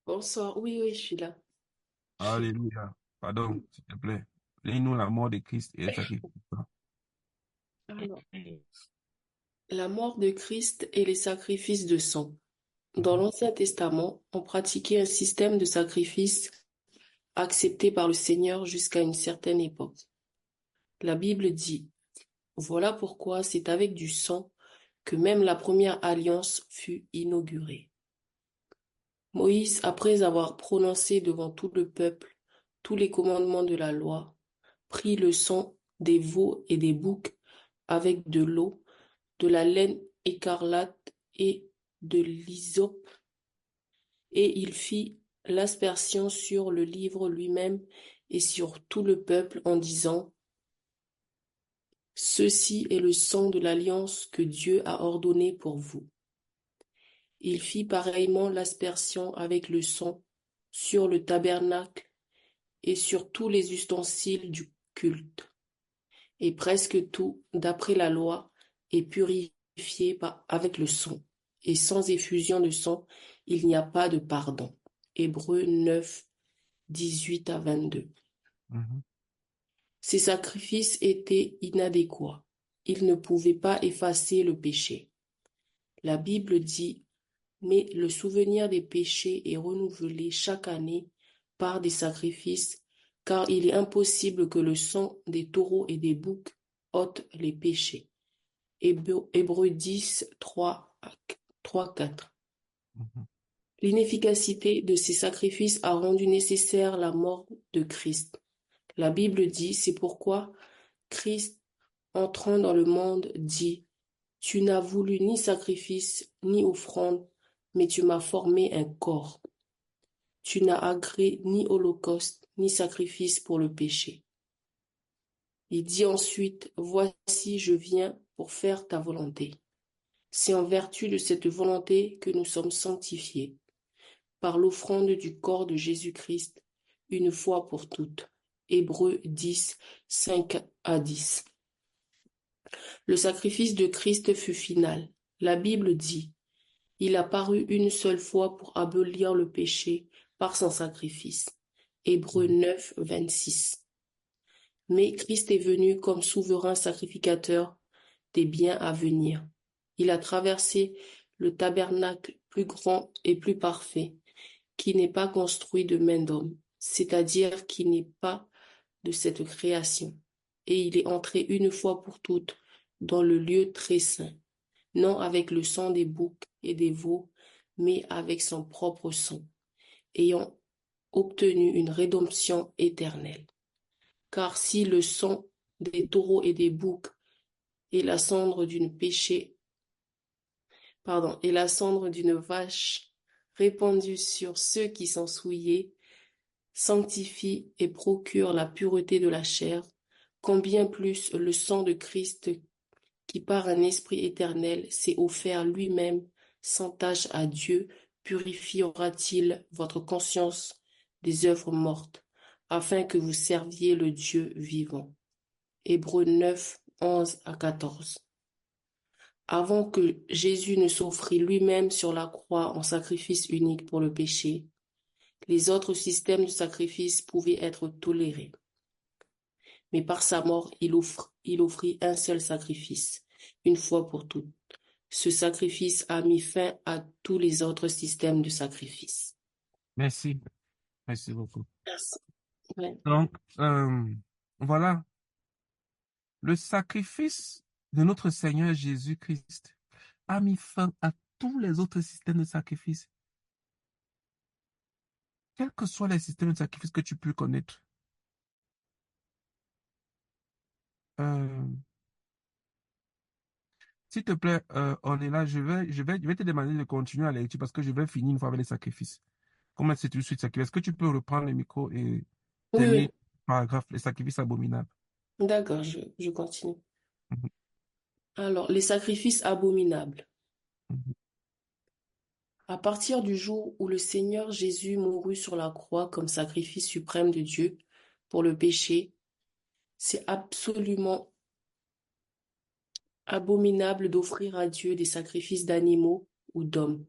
Bonsoir. Oui, oui, je suis là. Alléluia. Pardon, s'il te plaît. Lis-nous la mort de Christ et les sacrifices de sang. Alors, la mort de Christ et les sacrifices de sang. Dans l'Ancien Testament, on pratiquait un système de sacrifice accepté par le Seigneur jusqu'à une certaine époque. La Bible dit, voilà pourquoi c'est avec du sang que même la première alliance fut inaugurée. Moïse, après avoir prononcé devant tout le peuple tous les commandements de la loi, prit le sang des veaux et des boucs avec de l'eau, de la laine écarlate et de l'hysope, et il fit l'aspersion sur le livre lui-même et sur tout le peuple en disant: Ceci est le sang de l'alliance que Dieu a ordonné pour vous. Il fit pareillement l'aspersion avec le sang sur le tabernacle et sur tous les ustensiles du culte. Et presque tout, d'après la loi, est purifié avec le sang. Et sans effusion de sang, il n'y a pas de pardon. Hébreux 9, 18 à 22. Ces sacrifices étaient inadéquats. Ils ne pouvaient pas effacer le péché. La Bible dit: Mais le souvenir des péchés est renouvelé chaque année par des sacrifices, car il est impossible que le sang des taureaux et des boucs ôte les péchés. Hébreux 10, 3, 4. L'inefficacité de ces sacrifices a rendu nécessaire la mort de Christ. La Bible dit: C'est pourquoi Christ, entrant dans le monde, dit: Tu n'as voulu ni sacrifice, ni offrande, mais tu m'as formé un corps. Tu n'as agréé ni holocauste, ni sacrifice pour le péché. Il dit ensuite: Voici, je viens pour faire ta volonté. C'est en vertu de cette volonté que nous sommes sanctifiés, par l'offrande du corps de Jésus-Christ, une fois pour toutes. Hébreux 10, 5 à 10. Le sacrifice de Christ fut final. La Bible dit: Il a paru une seule fois pour abolir le péché par son sacrifice. Hébreux 9, 26. Mais Christ est venu comme souverain sacrificateur des biens à venir. Il a traversé le tabernacle plus grand et plus parfait, qui n'est pas construit de main d'homme, c'est-à-dire qui n'est pas de cette création. Et il est entré une fois pour toutes dans le lieu très saint, non avec le sang des boucs et des veaux, mais avec son propre sang, ayant obtenu une rédemption éternelle. Car si le sang des taureaux et des boucs et la cendre d'une vache répandue sur ceux qui sont souillés sanctifie et procure la pureté de la chair, combien plus le sang de Christ qui par un esprit éternel s'est offert lui-même sans tache à Dieu, purifiera-t-il votre conscience des œuvres mortes, afin que vous serviez le Dieu vivant. Hébreux 9, 11 à 14. Avant que Jésus ne s'offrit lui-même sur la croix en sacrifice unique pour le péché, les autres systèmes de sacrifice pouvaient être tolérés. Mais par sa mort, il offrit un seul sacrifice, une fois pour toutes. Ce sacrifice a mis fin à tous les autres systèmes de sacrifice. Merci. Merci beaucoup. Merci. Ouais. Donc, voilà. Le sacrifice de notre Seigneur Jésus-Christ a mis fin à tous les autres systèmes de sacrifice. Quels que soient les systèmes de sacrifice que tu peux connaître. S'il te plaît, on est là, je vais te demander de continuer la lecture parce que je vais finir une fois avec les sacrifices. Comment c'est tout de suite sacrifice? Est-ce que tu peux reprendre le micro et Oui, terminer oui. le paragraphe, les sacrifices abominables? D'accord, je continue. Mhm, Alors, les sacrifices abominables. mhm. À partir du jour où le Seigneur Jésus mourut sur la croix comme sacrifice suprême de Dieu pour le péché, c'est absolument abominable d'offrir à Dieu des sacrifices d'animaux ou d'hommes.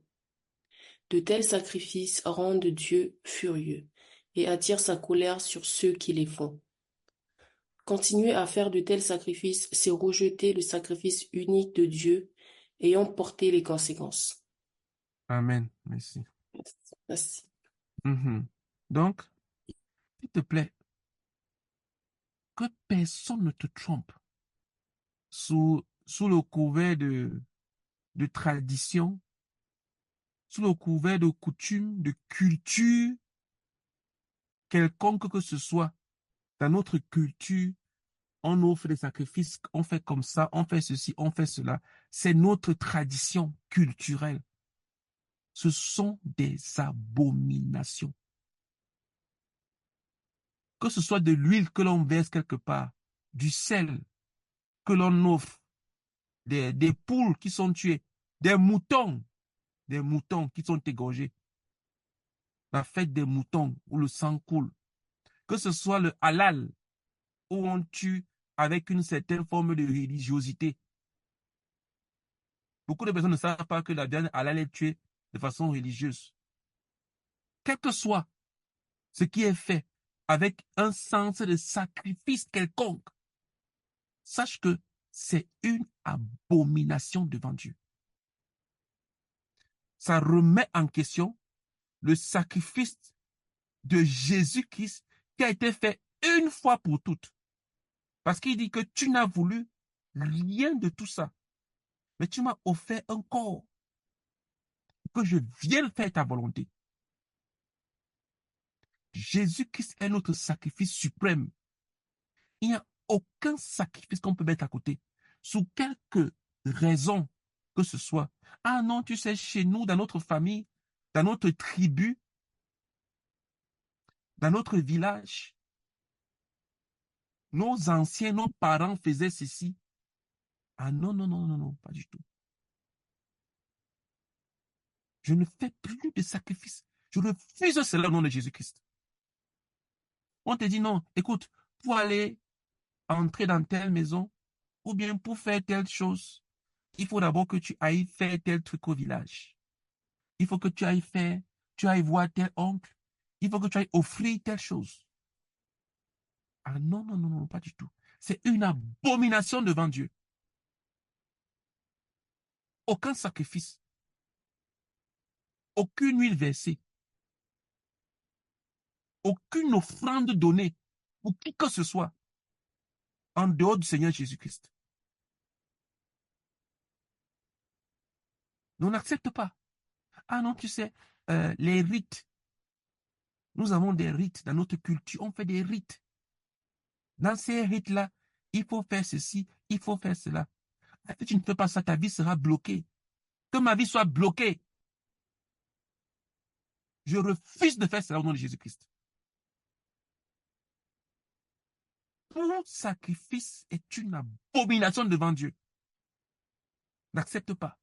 De tels sacrifices rendent Dieu furieux et attirent sa colère sur ceux qui les font. Continuer à faire de tels sacrifices, c'est rejeter le sacrifice unique de Dieu et en porter les conséquences. Amen. Merci. Merci. Mhm. Donc, s'il te plaît, que personne ne te trompe sous le couvert de tradition, sous le couvert de coutume, de culture, quelconque que ce soit dans notre culture, on offre des sacrifices, on fait comme ça, on fait ceci, on fait cela. C'est notre tradition culturelle. Ce sont des abominations. Que ce soit de l'huile que l'on verse quelque part, du sel que l'on offre, des poules qui sont tuées, des moutons qui sont égorgés. La fête des moutons où le sang coule. Que ce soit le halal où on tue avec une certaine forme de religiosité. Beaucoup de personnes ne savent pas que la viande halal est tuée de façon religieuse. Quel que soit ce qui est fait avec un sens de sacrifice quelconque, sache que c'est une abomination devant Dieu. Ça remet en question le sacrifice de Jésus-Christ qui a été fait une fois pour toutes. Parce qu'il dit que tu n'as voulu rien de tout ça. Mais tu m'as offert un corps que je vienne faire ta volonté. Jésus-Christ est notre sacrifice suprême. Il n'y a aucun sacrifice qu'on peut mettre à côté. Sous quelque raison que ce soit. Ah non, tu sais, chez nous, dans notre famille, dans notre tribu, dans notre village, nos anciens, nos parents faisaient ceci. Ah non, non, non, non, non, pas du tout. Je ne fais plus de sacrifices. Je refuse cela au nom de Jésus-Christ. On te dit non, écoute, pour aller entrer dans telle maison, ou bien pour faire telle chose, il faut d'abord que tu ailles faire tel truc au village. Il faut que tu ailles voir tel oncle. Il faut que tu ailles offrir telle chose. Ah non, non, non, non, pas du tout. C'est une abomination devant Dieu. Aucun sacrifice. Aucune huile versée. Aucune offrande donnée pour qui que ce soit en dehors du Seigneur Jésus-Christ. On n'accepte pas. Ah non, tu sais, les rites. Nous avons des rites dans notre culture. On fait des rites. Dans ces rites-là, il faut faire ceci, il faut faire cela. Si tu ne fais pas ça, ta vie sera bloquée. Que ma vie soit bloquée. Je refuse de faire cela au nom de Jésus-Christ. Tout sacrifice est une abomination devant Dieu. N'accepte pas.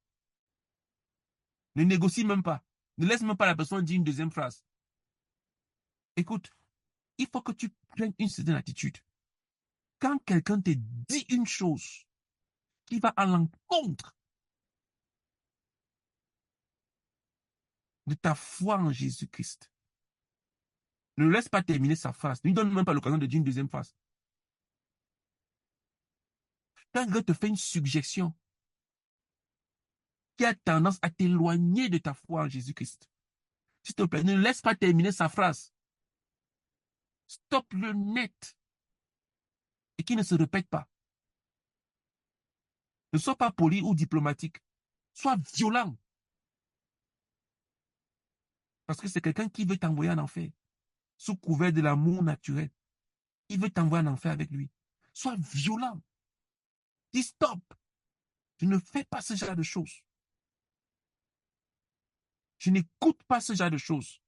Ne négocie même pas. Ne laisse même pas la personne dire une deuxième phrase. Écoute, il faut que tu prennes une certaine attitude. Quand quelqu'un te dit une chose qui va à l'encontre de ta foi en Jésus-Christ, ne laisse pas terminer sa phrase. Ne lui donne même pas l'occasion de dire une deuxième phrase. Quand quelqu'un te fait une suggestion qui a tendance à t'éloigner de ta foi en Jésus-Christ, s'il te plaît, ne laisse pas terminer sa phrase. Stoppe-le net et qu'il ne se répète pas. Ne sois pas poli ou diplomatique. Sois violent. Parce que c'est quelqu'un qui veut t'envoyer en enfer. Sous couvert de l'amour naturel. Il veut t'envoyer en enfer avec lui. Sois violent. Dis stop. Je ne fais pas ce genre de choses. Je n'écoute pas ce genre de choses.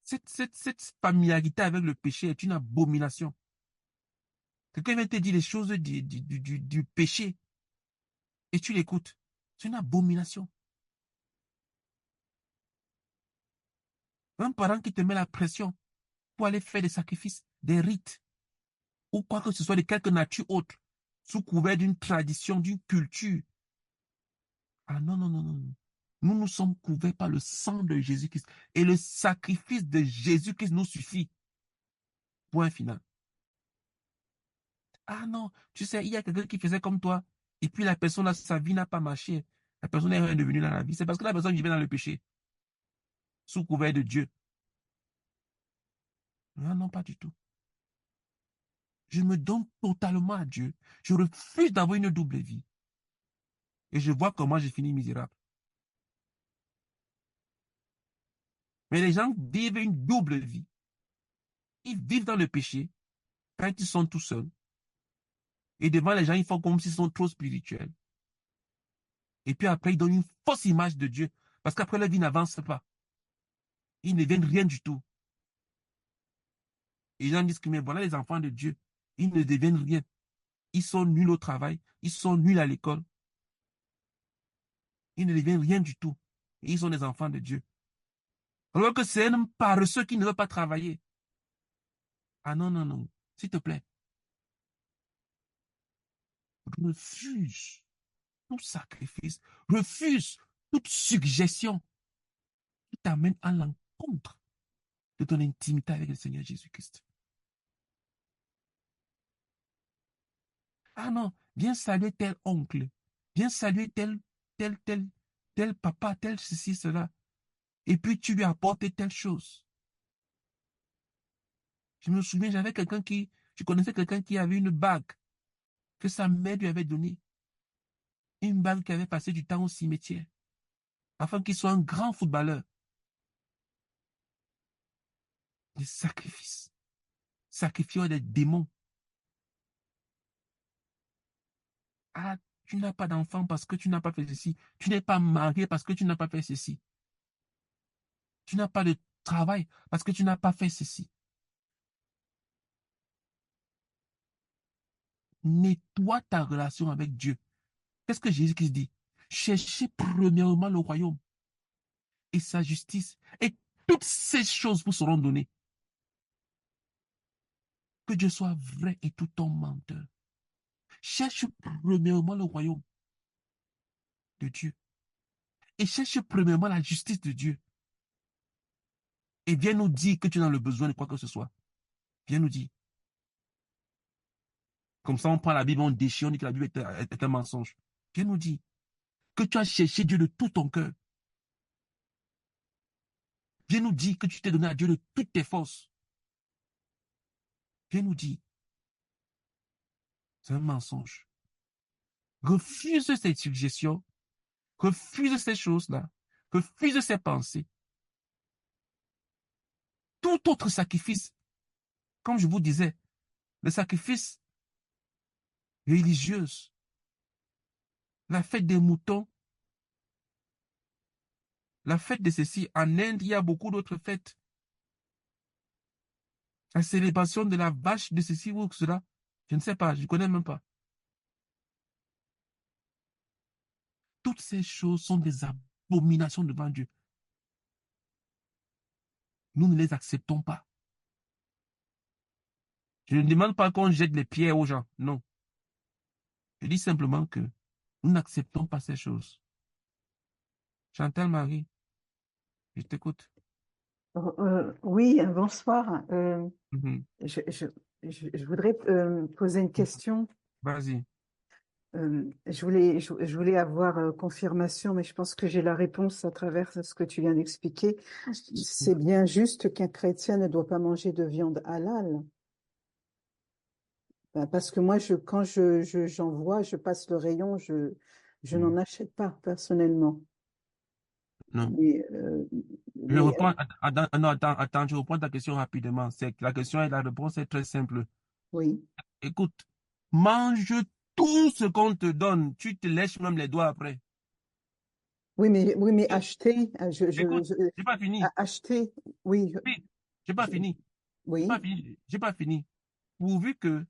Cette familiarité avec le péché est une abomination. Quelqu'un vient te dire les choses du péché et tu l'écoutes. C'est une abomination. Un parent qui te met la pression pour aller faire des sacrifices, des rites, ou quoi que ce soit de quelque nature autre, sous couvert d'une tradition, d'une culture. Ah non, non, non, non. Nous, nous sommes couverts par le sang de Jésus-Christ. Et le sacrifice de Jésus-Christ nous suffit. Point final. Ah non, tu sais, il y a quelqu'un qui faisait comme toi, et puis la personne, là, sa vie n'a pas marché. La personne est redevenue dans la vie. C'est parce que la personne vivait dans le péché, sous couvert de Dieu. Ah non, pas du tout. Je me donne totalement à Dieu. Je refuse d'avoir une double vie. Et je vois comment j'ai fini misérable. Mais les gens vivent une double vie. Ils vivent dans le péché quand ils sont tout seuls. Et devant les gens, ils font comme s'ils sont trop spirituels. Et puis après, ils donnent une fausse image de Dieu. Parce qu'après, leur vie n'avance pas. Ils ne deviennent rien du tout. Et les gens disent que, mais voilà les enfants de Dieu. Ils ne deviennent rien. Ils sont nuls au travail. Ils sont nuls à l'école. Ils ne deviennent rien du tout. Et ils sont des enfants de Dieu. Alors que c'est un paresseux qui ne veut pas travailler. Ah non, non, non. S'il te plaît. Refuse tout sacrifice. Refuse toute suggestion qui t'amène à l'encontre de ton intimité avec le Seigneur Jésus-Christ. Ah non, viens saluer tel oncle. Viens saluer tel papa, tel ceci, cela. Et puis tu lui apportes telle chose. Je me souviens, je connaissais quelqu'un qui avait une bague que sa mère lui avait donnée. Une bague qui avait passé du temps au cimetière. Afin qu'il soit un grand footballeur. Des sacrifices. Sacrifier des démons. Ah, tu n'as pas d'enfant parce que tu n'as pas fait ceci. Tu n'es pas marié parce que tu n'as pas fait ceci. Tu n'as pas de travail parce que tu n'as pas fait ceci. Nettoie ta relation avec Dieu. Qu'est-ce que Jésus-Christ dit? Cherchez premièrement le royaume et sa justice. Et toutes ces choses vous seront données. Que Dieu soit vrai et tout en menteur. Cherche premièrement le royaume de Dieu. Et cherche premièrement la justice de Dieu. Et viens nous dire que tu es dans le besoin de quoi que ce soit. Viens nous dire. Comme ça, on prend la Bible, on déchire, on dit que la Bible est un mensonge. Viens nous dire que tu as cherché Dieu de tout ton cœur. Viens nous dire que tu t'es donné à Dieu de toutes tes forces. Viens nous dire. C'est un mensonge. Refuse ces suggestions. Refuse ces choses-là. Refuse ces pensées. Tout autre sacrifice, comme je vous disais, le sacrifice religieux, la fête des moutons, la fête de ceci. En Inde, il y a beaucoup d'autres fêtes. La célébration de la vache de ceci ou cela. Je ne sais pas, je ne connais même pas. Toutes ces choses sont des abominations devant Dieu. Nous ne les acceptons pas. Je ne demande pas qu'on jette les pierres aux gens, non. Je dis simplement que nous n'acceptons pas ces choses. Chantal Marie, je t'écoute. Oui, bonsoir. Mhm. Je voudrais poser une question. Vas-y. Je voulais avoir confirmation, mais je pense que j'ai la réponse à travers ce que tu viens d'expliquer. C'est bien juste qu'un chrétien ne doit pas manger de viande halal. Ben, parce que moi, quand j'en vois, je passe le rayon, je n'en achète pas personnellement. Non. Mais, Je reprends, attends, je reprends ta question rapidement. La question et la réponse est très simple. oui. Écoute, mange tout ce qu'on te donne. Tu te lèches même les doigts après. Oui, mais acheter, Écoute, j'ai pas fini. acheter, oui. Oui, j'ai pas fini. Oui. J'ai pas fini. Pourvu que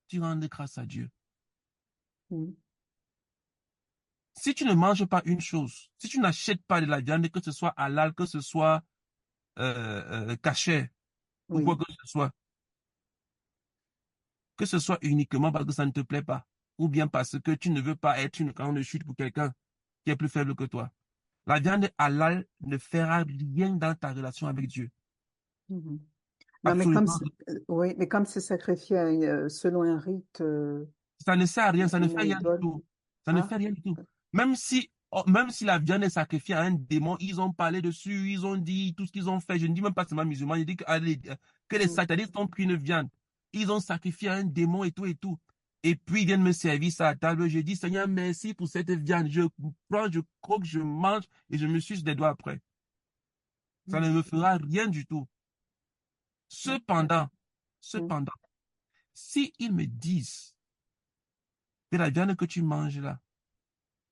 tu rendes grâce à Dieu. Mm. Si tu ne manges pas une chose, si tu n'achètes pas de la viande, que ce soit halal, que ce soit kasher, ou Oui. quoi que ce soit uniquement parce que ça ne te plaît pas, ou bien parce que tu ne veux pas être une grande chute pour quelqu'un qui est plus faible que toi. La viande halal ne fera rien dans ta relation avec Dieu. Mhm. Non, mais Absolument. oui, mais comme c'est sacrifié selon un rite, Ça ne sert à rien, ça ne une fait rien du idole. tout. Ça ne Ah, fait rien du tout. Même si la viande est sacrifiée à un démon, ils ont parlé dessus, ils ont dit tout ce qu'ils ont fait. Je ne dis même pas seulement musulmans, je dis que les satanistes ont pris une viande. Ils ont sacrifié à un démon et tout et tout. Et puis ils viennent me servir ça à table. Je dis, Seigneur, merci pour cette viande. Je prends, je croque, je mange et je me suce des doigts après. Ça ne me fera rien du tout. Cependant, si ils me disent que la viande que tu manges là,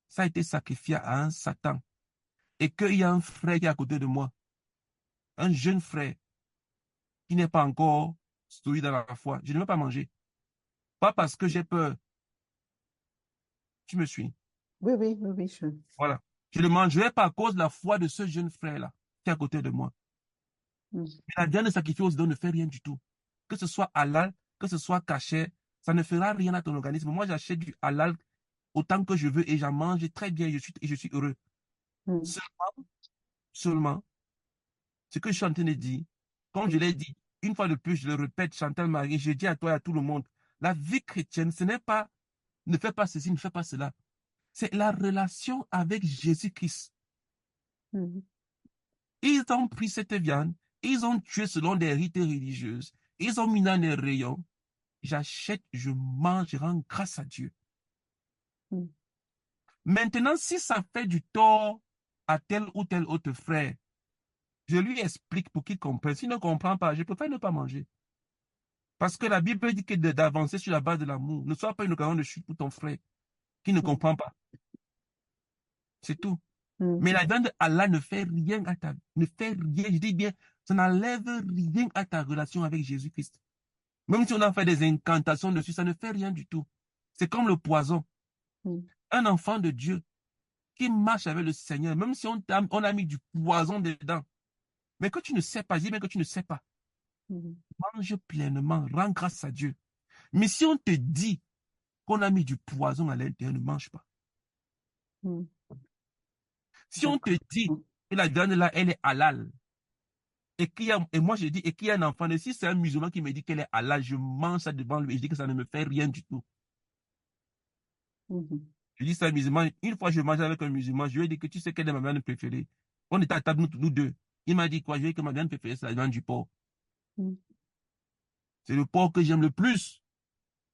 ça a été sacrifié à un Satan, et qu'il y a un frère qui est à côté de moi, un jeune frère qui n'est pas encore solide dans la foi, je ne vais pas manger. Pas parce que j'ai peur. Tu me suis? Oui, oui, oui, oui. Voilà. Je ne mangerai pas à cause de la foi de ce jeune frère-là qui est à côté de moi. Mm. Mais la viande sacrifiée aux idoles ne fait rien du tout. Que ce soit halal, que ce soit caché, ça ne fera rien à ton organisme. Moi, j'achète du halal autant que je veux et j'en mange très bien et je suis heureux. Mm. Seulement, ce que je suis en train de dire, comme je l'ai dit, une fois de plus, je le répète, Chantal Marie, je dis à toi et à tout le monde, la vie chrétienne, ce n'est pas, ne fais pas ceci, ne fais pas cela. C'est la relation avec Jésus-Christ. Mm. Ils ont pris cette viande, ils ont tué selon des rites religieuses, ils ont mis dans les rayons. J'achète, je mange, je rends grâce à Dieu. Mm. Maintenant, si ça fait du tort à tel ou tel autre frère, je lui explique pour qu'il comprenne. S'il ne comprend pas, je préfère ne pas manger. Parce que la Bible dit que d'avancer sur la base de l'amour ne soit pas une occasion de chute pour ton frère qui ne comprend pas. C'est tout. Mm. Mais la viande Allah ne fait rien à ne fait rien, je dis bien, ça n'enlève rien à ta relation avec Jésus-Christ. Même si on a fait des incantations dessus, ça ne fait rien du tout. C'est comme le poison. Mm. Un enfant de Dieu qui marche avec le Seigneur, même si on a mis du poison dedans, mais que tu ne sais pas, dis bien que tu ne sais pas. Mm. Mange pleinement, rends grâce à Dieu. Mais si on te dit qu'on a mis du poison à l'intérieur, ne mange pas. Mm. Si on te dit que la viande là, elle est halal, et moi je dis, et qu'il y a un enfant, et si c'est un musulman qui me dit qu'elle est halal, je mange ça devant lui et je dis que ça ne me fait rien du tout. Mm. Je dis ça à un musulman, une fois je mangeais avec un musulman, je lui ai dit que tu sais quelle est ma viande préférée. On était à table, nous deux. Il m'a dit quoi? Je lui ai dit que ma viande préférée, c'est la viande du porc. Mm. C'est le porc que j'aime le plus.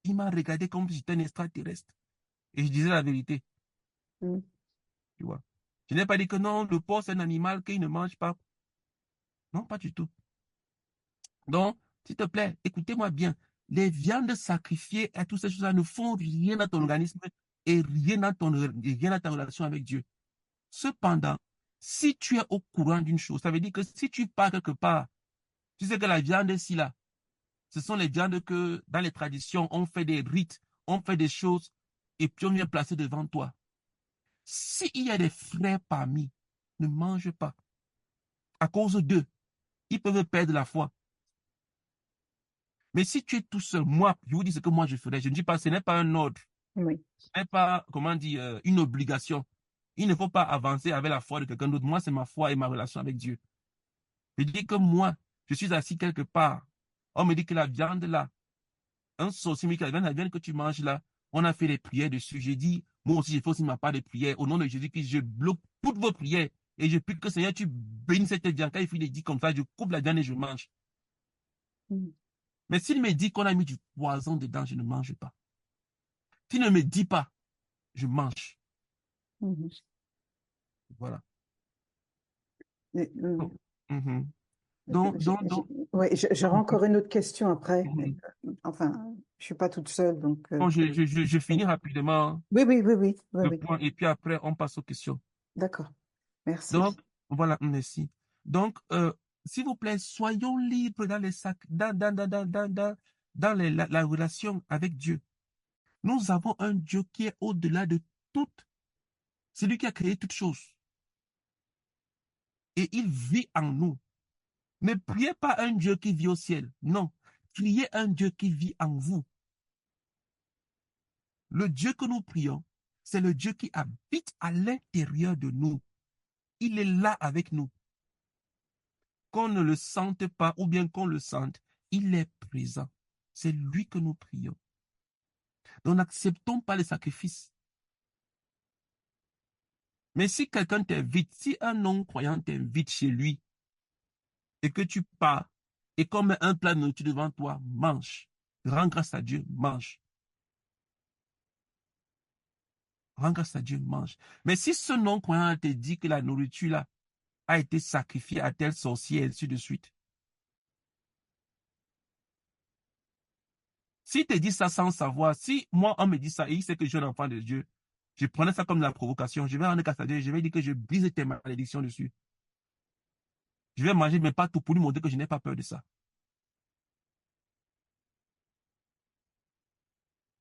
Il m'a regardé comme si j'étais un extraterrestre. Et je disais la vérité. Mm. Tu vois. Je n'ai pas dit que non, le porc, c'est un animal qu'il ne mange pas. Non, pas du tout. Donc, s'il te plaît, écoutez-moi bien. Les viandes sacrifiées et toutes ces choses-là ne font rien à ton organisme et rien à ta relation avec Dieu. Cependant, si tu es au courant d'une chose, ça veut dire que si tu pars quelque part, tu sais que la viande ici, là, ce sont les viandes que, dans les traditions, on fait des rites, on fait des choses, et puis on vient placer devant toi. S'il y a des frères parmi, ne mange pas. À cause d'eux, ils peuvent perdre la foi. Mais si tu es tout seul, moi, je vous dis ce que moi je ferais. Je ne dis pas, ce n'est pas un ordre. Oui. Ce n'est pas, comment dire, une obligation. Il ne faut pas avancer avec la foi de quelqu'un d'autre. Moi, c'est ma foi et ma relation avec Dieu. Je dis que moi, je suis assis quelque part. On me dit que la viande là, un sorcier me dit que la viande que tu manges là, on a fait des prières dessus. J'ai dit, moi aussi, je fais aussi ma part de prière. Au nom de Jésus-Christ, je bloque toutes vos prières. Et je prie que Seigneur, tu bénisses cette viande. Quand il finit de dire comme ça, je coupe la viande et je mange. Mm. Mais s'il me dit qu'on a mis du poison dedans, je ne mange pas. S'il ne me dit pas, je mange. Mm. Voilà. Mais, Donc, donc, oui, j'aurai encore une autre question après. mhm. Enfin, je suis pas toute seule, donc. Bon, je finis rapidement Oui, oui, oui, oui, oui, le oui. point et puis après, on passe aux questions. D'accord. Merci. Donc, voilà, merci. Donc, s'il vous plaît, soyons libres dans les sacs, dans la relation avec Dieu. Nous avons un Dieu qui est au-delà de tout. C'est lui qui a créé toutes choses. Et il vit en nous. Ne priez pas un Dieu qui vit au ciel. Non. Priez un Dieu qui vit en vous. Le Dieu que nous prions, c'est le Dieu qui habite à l'intérieur de nous. Il est là avec nous. Qu'on ne le sente pas ou bien qu'on le sente, il est présent. C'est lui que nous prions. Donc n'acceptons pas les sacrifices. Mais si quelqu'un t'invite, si un non-croyant t'invite chez lui et que tu pars et qu'on met un plat de nourriture devant toi, mange. Rends grâce à Dieu, mange. Rends grâce à Dieu, mange. Mais si ce non-croyant te dit que la nourriture là a été sacrifiée à tel sorcier, et ainsi de suite, S'il te dit ça sans savoir, si moi, on me dit ça et il sait que je suis un enfant de Dieu, je prenais ça comme de la provocation. Je vais rendre grâce à Dieu, je vais dire que je brise tes malédictions dessus. Je vais manger mes pâtes pour lui montrer que je n'ai pas peur de ça.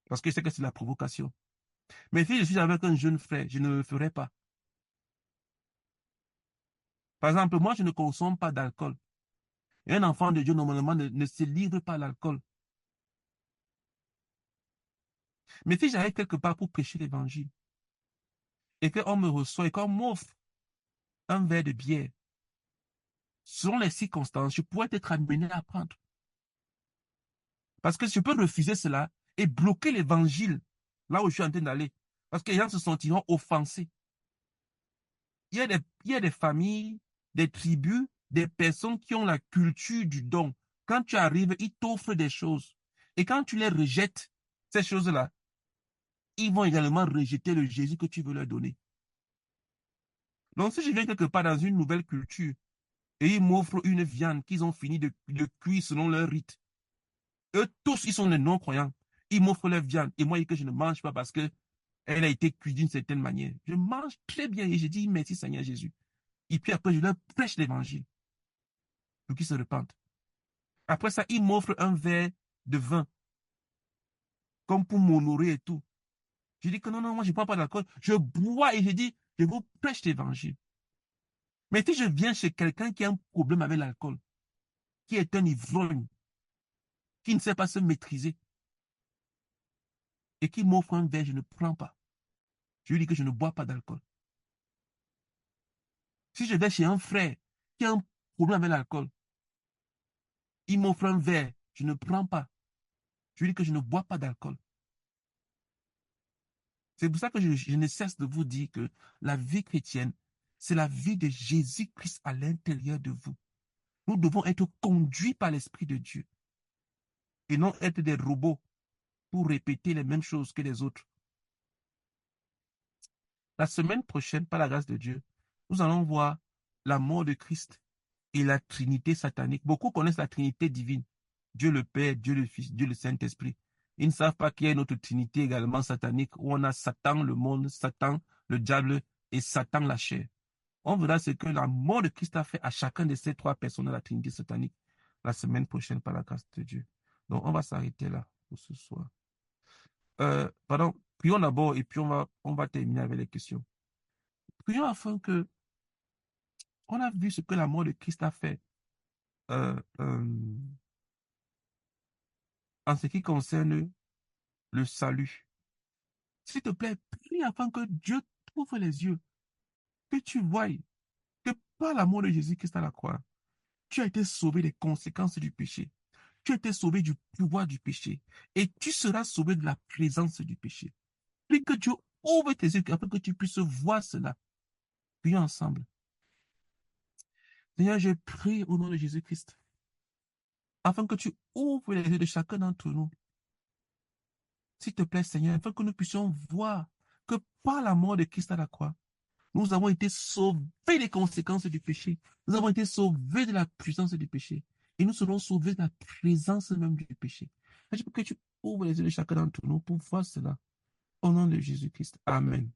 Parce que je sais que c'est la provocation. Mais si je suis avec un jeune frère, je ne le ferai pas. Par exemple, moi, je ne consomme pas d'alcool. Et un enfant de Dieu, normalement, ne se livre pas à l'alcool. Mais si j'arrive quelque part pour prêcher l'évangile, et qu'on me reçoit et qu'on m'offre un verre de bière, selon les circonstances, je pourrais être amené à prendre. Parce que je peux refuser cela et bloquer l'évangile là où je suis en train d'aller. Parce que les gens se sentiront offensés. Il y a des familles, des tribus, des personnes qui ont la culture du don. Quand tu arrives, ils t'offrent des choses. Et quand tu les rejettes, ces choses-là, ils vont également rejeter le Jésus que tu veux leur donner. Donc, si je viens quelque part dans une nouvelle culture et ils m'offrent une viande qu'ils ont fini de cuire selon leur rite, eux tous, ils sont des non-croyants. Ils m'offrent leur viande et moi, que je ne mange pas parce que elle a été cuite d'une certaine manière. Je mange très bien et je dis merci Seigneur Jésus. Et puis après, je leur prêche l'évangile pour qu'ils se repentent. Après ça, ils m'offrent un verre de vin comme pour m'honorer et tout. Je dis que non, non, moi, je ne prends pas d'alcool. Je bois et je dis, je vous prêche l'évangile. Mais si je viens chez quelqu'un qui a un problème avec l'alcool, qui est un ivrogne, qui ne sait pas se maîtriser, et qui m'offre un verre, je ne prends pas. Je lui dis que je ne bois pas d'alcool. Si je vais chez un frère qui a un problème avec l'alcool, il m'offre un verre, je ne prends pas. Je lui dis que je ne bois pas d'alcool. C'est pour ça que je ne cesse de vous dire que la vie chrétienne, c'est la vie de Jésus-Christ à l'intérieur de vous. Nous devons être conduits par l'Esprit de Dieu et non être des robots pour répéter les mêmes choses que les autres. La semaine prochaine, par la grâce de Dieu, nous allons voir la mort de Christ et la Trinité satanique. Beaucoup connaissent la Trinité divine. Dieu le Père, Dieu le Fils, Dieu le Saint-Esprit. Ils ne savent pas qu'il y a une autre Trinité également satanique où on a Satan le monde, Satan le diable et Satan la chair. On verra ce que la mort de Christ a fait à chacun de ces trois personnes de la Trinité satanique la semaine prochaine par la grâce de Dieu. Donc on va s'arrêter là pour ce soir. Pardon, prions d'abord et puis on va terminer avec les questions. Prions afin que on a vu ce que la mort de Christ a fait en ce qui concerne le salut. S'il te plaît, prie afin que Dieu t'ouvre les yeux, que tu voies que par la mort de Jésus-Christ à la croix, tu as été sauvé des conséquences du péché. Tu as été sauvé du pouvoir du péché. Et tu seras sauvé de la présence du péché. Prie que Dieu ouvre tes yeux afin que tu puisses voir cela. Prions ensemble. Seigneur, je prie au nom de Jésus-Christ, afin que tu ouvres les yeux de chacun d'entre nous. S'il te plaît, Seigneur, afin que nous puissions voir que par la mort de Christ à la croix, nous avons été sauvés des conséquences du péché. Nous avons été sauvés de la puissance du péché. Et nous serons sauvés de la présence même du péché. Je prie que tu ouvres les yeux de chacun d'entre nous pour voir cela. Au nom de Jésus-Christ. Amen.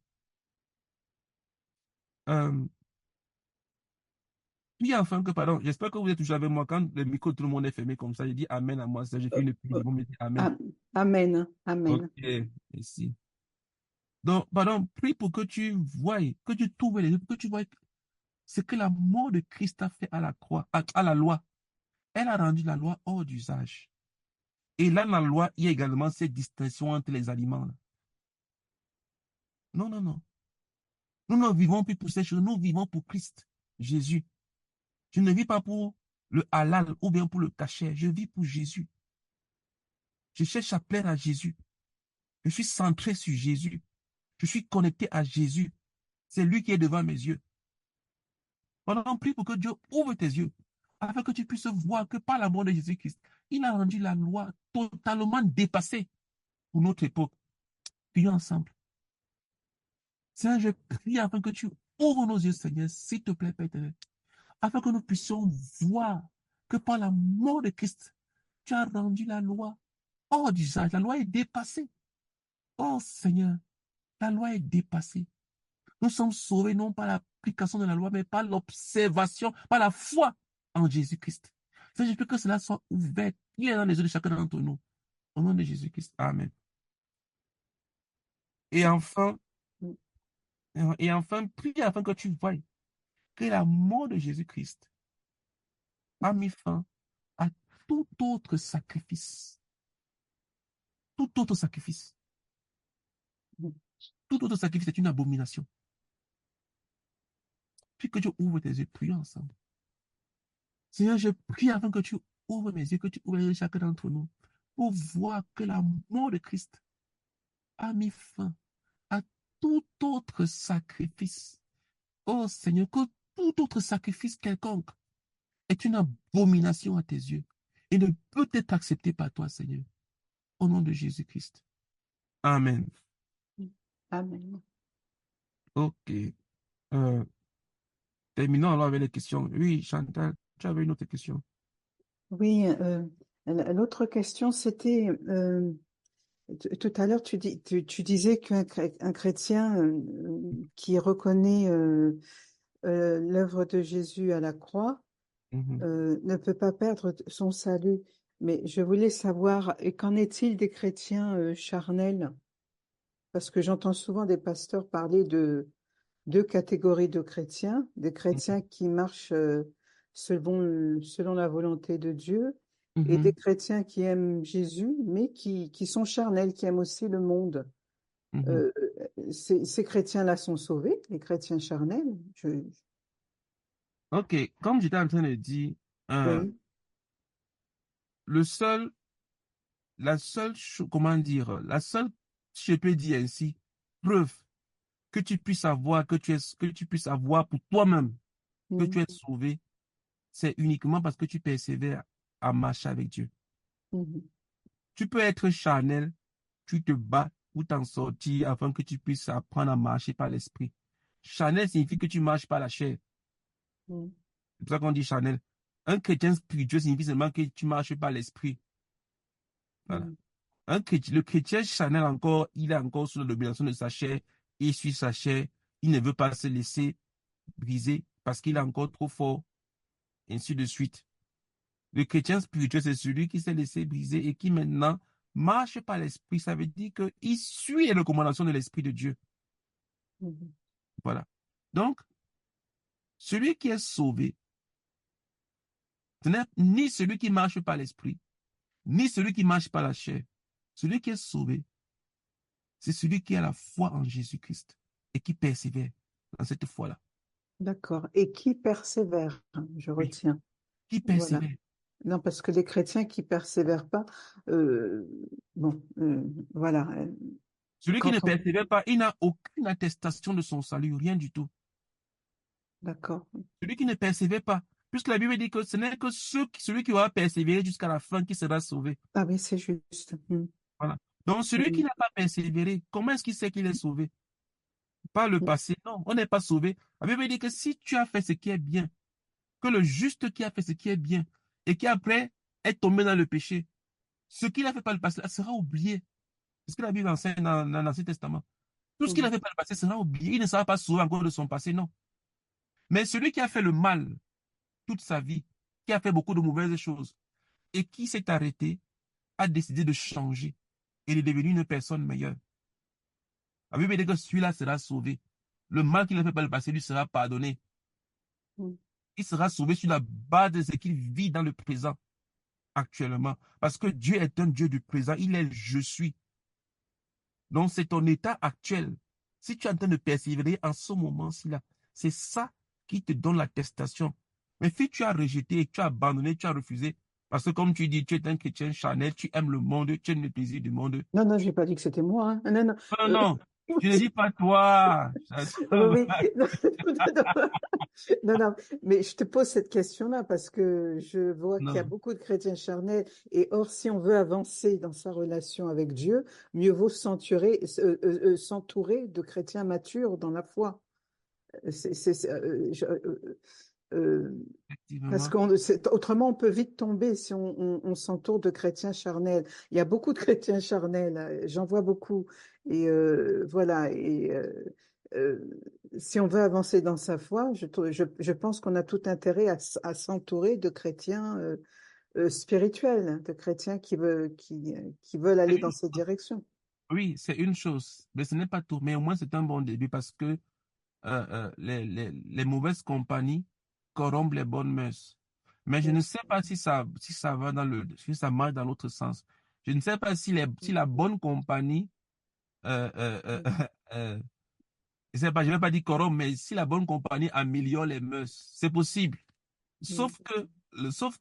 Puis enfin que, pardon, j'espère que vous êtes toujours avec moi. Quand le micro de tout le monde est fermé comme ça, je dis Amen à moi. J'ai fait une prière, vous me dites Amen. Amen. Amen. Ok, merci. Donc, pardon, prie pour que tu voies, que tu t'ouvres les yeux, que tu vois ce que la mort de Christ a fait à la croix, à la loi. Elle a rendu la loi hors d'usage. Et là, dans la loi, il y a également cette distinction entre les aliments. Là. Non, non, non. Nous ne vivons plus pour ces choses, nous vivons pour Christ, Jésus. Je ne vis pas pour le halal ou bien pour le cachet, je vis pour Jésus. Je cherche à plaire à Jésus. Je suis centré sur Jésus. Je suis connecté à Jésus. C'est lui qui est devant mes yeux. On prie pour que Dieu ouvre tes yeux, afin que tu puisses voir que par la mort de Jésus-Christ, il a rendu la loi totalement dépassée pour notre époque. Prions ensemble. Seigneur, je prie afin que tu ouvres nos yeux, Seigneur, s'il te plaît, Père éternel, afin que nous puissions voir que par la mort de Christ, tu as rendu la loi hors d'usage. La loi est dépassée. Oh Seigneur, la loi est dépassée. Nous sommes sauvés non par l'application de la loi, mais par l'observation, par la foi en Jésus-Christ. Je prie que cela soit ouvert. Il est dans les yeux de chacun d'entre nous. Au nom de Jésus-Christ. Amen. Et enfin, prie afin que tu voies que la mort de Jésus-Christ a mis fin à tout autre sacrifice. Tout autre sacrifice. Tout autre sacrifice est une abomination. Puis que tu ouvres tes yeux, prions ensemble. Seigneur, je prie afin que tu ouvres mes yeux, que tu ouvres les yeux de chacun d'entre nous, pour voir que la mort de Christ a mis fin à tout autre sacrifice. Oh Seigneur, que tout autre sacrifice quelconque est une abomination à tes yeux et ne peut être accepté par toi, Seigneur. Au nom de Jésus-Christ. Amen. Amen. Ok. Terminons alors avec les questions. Oui, Chantal, tu avais une autre question. Oui, l'autre question, c'était, tout à l'heure, tu disais qu'un chrétien qui reconnaît l'œuvre de Jésus à la croix ne peut pas perdre son salut. Mais je voulais savoir, et qu'en est-il des chrétiens charnels? Parce que j'entends souvent des pasteurs parler de deux catégories de chrétiens, des chrétiens qui marchent selon la volonté de Dieu, et des chrétiens qui aiment Jésus, mais qui sont charnels, qui aiment aussi le monde. Ces chrétiens-là sont sauvés, les chrétiens charnels. Ok, comme j'étais en train de dire, Oui. comment dire, je peux dire ainsi, preuve que tu puisses avoir, que tu puisses avoir pour toi-même que tu es sauvé, c'est uniquement parce que tu persévères à marcher avec Dieu. Tu peux être charnel, tu te bats pour t'en sortir afin que tu puisses apprendre à marcher par l'esprit. Charnel signifie que tu marches par la chair. C'est pour ça qu'on dit charnel. Un chrétien spirituel signifie seulement que tu marches par l'esprit. Voilà. Le chrétien charnel encore, il est encore sous la domination de sa chair, il suit sa chair, il ne veut pas se laisser briser parce qu'il est encore trop fort, ainsi de suite. Le chrétien spirituel, c'est celui qui s'est laissé briser et qui maintenant marche par l'esprit. Ça veut dire qu'il suit les recommandations de l'esprit de Dieu. Voilà. Donc, celui qui est sauvé, ce n'est ni celui qui marche par l'esprit, ni celui qui marche par la chair. Celui qui est sauvé, c'est celui qui a la foi en Jésus-Christ et qui persévère dans cette foi-là. D'accord. Et qui persévère, je Oui. retiens. Qui persévère. Voilà. Non, parce que les chrétiens qui persévèrent pas, voilà. Celui qui Quand ne on... persévère pas, il n'a aucune attestation de son salut, rien du tout. D'accord. Celui qui ne persévère pas, puisque la Bible dit que ce n'est que celui qui aura persévéré jusqu'à la fin qui sera sauvé. Ah oui, c'est juste. Voilà. Donc, celui qui n'a pas persévéré, comment est-ce qu'il sait qu'il est sauvé? Par le passé, non, on n'est pas sauvé. La Bible dit que si tu as fait ce qui est bien, que le juste qui a fait ce qui est bien, et qui après est tombé dans le péché, ce qu'il a fait par le passé sera oublié. C'est ce que la Bible enseigne dans l'Ancien Testament. Tout ce qu'il a fait par le passé sera oublié. Il ne sera pas sauvé encore de son passé, non. Mais celui qui a fait le mal toute sa vie, qui a fait beaucoup de mauvaises choses, et qui s'est arrêté, a décidé de changer et de devenir une personne meilleure. La Bible dit que celui-là sera sauvé. Le mal qu'il a fait par le passé lui sera pardonné. Il sera sauvé sur la base de ce qu'il vit dans le présent actuellement. Parce que Dieu est un Dieu du présent. Il est je suis. Donc c'est ton état actuel. Si tu es en train de persévérer en ce moment-ci-là, c'est ça qui te donne l'attestation. Mais si tu as rejeté, tu as abandonné, tu as refusé, parce que comme tu dis, tu es un chrétien charnel, tu aimes le monde, tu aimes le plaisir du monde. Non, je n'ai pas dit que c'était moi. Hein. Non. Non, je ne dis pas toi. Oui. Non, mais je te pose cette question-là parce que je vois qu'il y a beaucoup de chrétiens charnels et or, si on veut avancer dans sa relation avec Dieu, mieux vaut s'entourer de chrétiens matures dans la foi. Parce Effectivement. autrement, on peut vite tomber si on s'entoure de chrétiens charnels. Il y a beaucoup de chrétiens charnels, j'en vois beaucoup. Et voilà. Et si on veut avancer dans sa foi, je pense qu'on a tout intérêt à s'entourer de chrétiens spirituels, de chrétiens qui veulent C'est aller une dans cette chose. direction. Oui, c'est une chose, mais ce n'est pas tout. Mais au moins, c'est un bon début parce que les mauvaises compagnies corrompent les bonnes mœurs. Mais je ne sais pas si ça va si ça marche dans l'autre sens. Je ne sais pas si la bonne compagnie, euh, euh, euh, euh, je sais pas, je vais pas dire corrompt, mais si la bonne compagnie améliore les mœurs, c'est possible. Sauf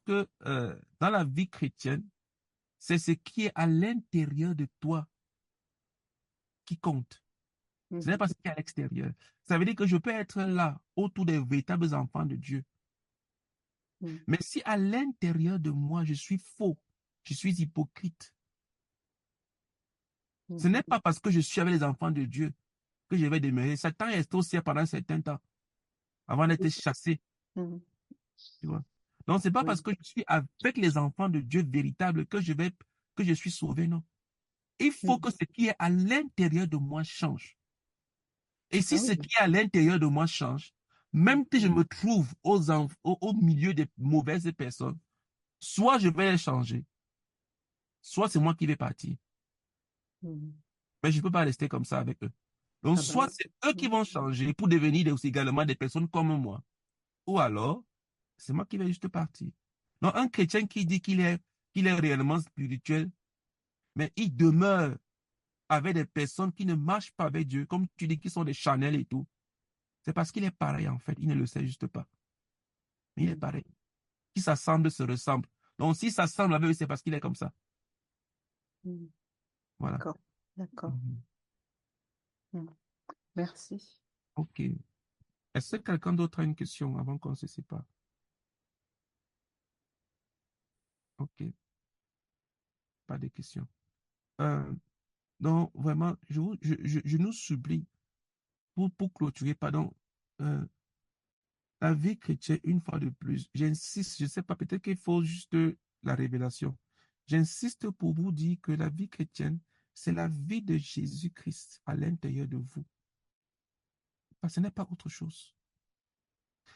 que dans la vie chrétienne, c'est ce qui est à l'intérieur de toi qui compte. Ce n'est pas ce qui est à l'extérieur. Ça veut dire que je peux être là autour des véritables enfants de Dieu. Mais si à l'intérieur de moi, je suis faux, je suis hypocrite, ce n'est pas parce que je suis avec les enfants de Dieu que je vais demeurer. Satan est au ciel pendant un certain temps avant d'être chassé. Tu vois? Donc, ce n'est pas parce que je suis avec les enfants de Dieu véritables que je suis sauvé, non. Il faut que ce qui est à l'intérieur de moi change. Et si ce qui est à l'intérieur de moi change, même si je me trouve au milieu des mauvaises personnes, soit je vais les changer, soit c'est moi qui vais partir. Mais je ne peux pas rester comme ça avec eux. Donc, soit c'est eux qui vont changer pour devenir aussi également des personnes comme moi, ou alors, c'est moi qui vais juste partir. Donc, un chrétien qui dit qu'il est réellement spirituel, mais il demeure avec des personnes qui ne marchent pas avec Dieu, comme tu dis, qui sont des Chanel et tout, c'est parce qu'il est pareil, en fait. Il ne le sait juste pas. Mais il est pareil. Qui s'assemble se ressemble. Donc, si ça semble avec eux, c'est parce qu'il est comme ça. Voilà. D'accord, d'accord. Merci. OK. Est-ce que quelqu'un d'autre a une question avant qu'on se sépare? OK. Pas de questions. Donc, vraiment, je nous supplie, pour clôturer, pardon, la vie chrétienne, une fois de plus, j'insiste, je ne sais pas, peut-être qu'il faut juste la révélation. J'insiste pour vous dire que la vie chrétienne, c'est la vie de Jésus-Christ à l'intérieur de vous. Parce que ce n'est pas autre chose.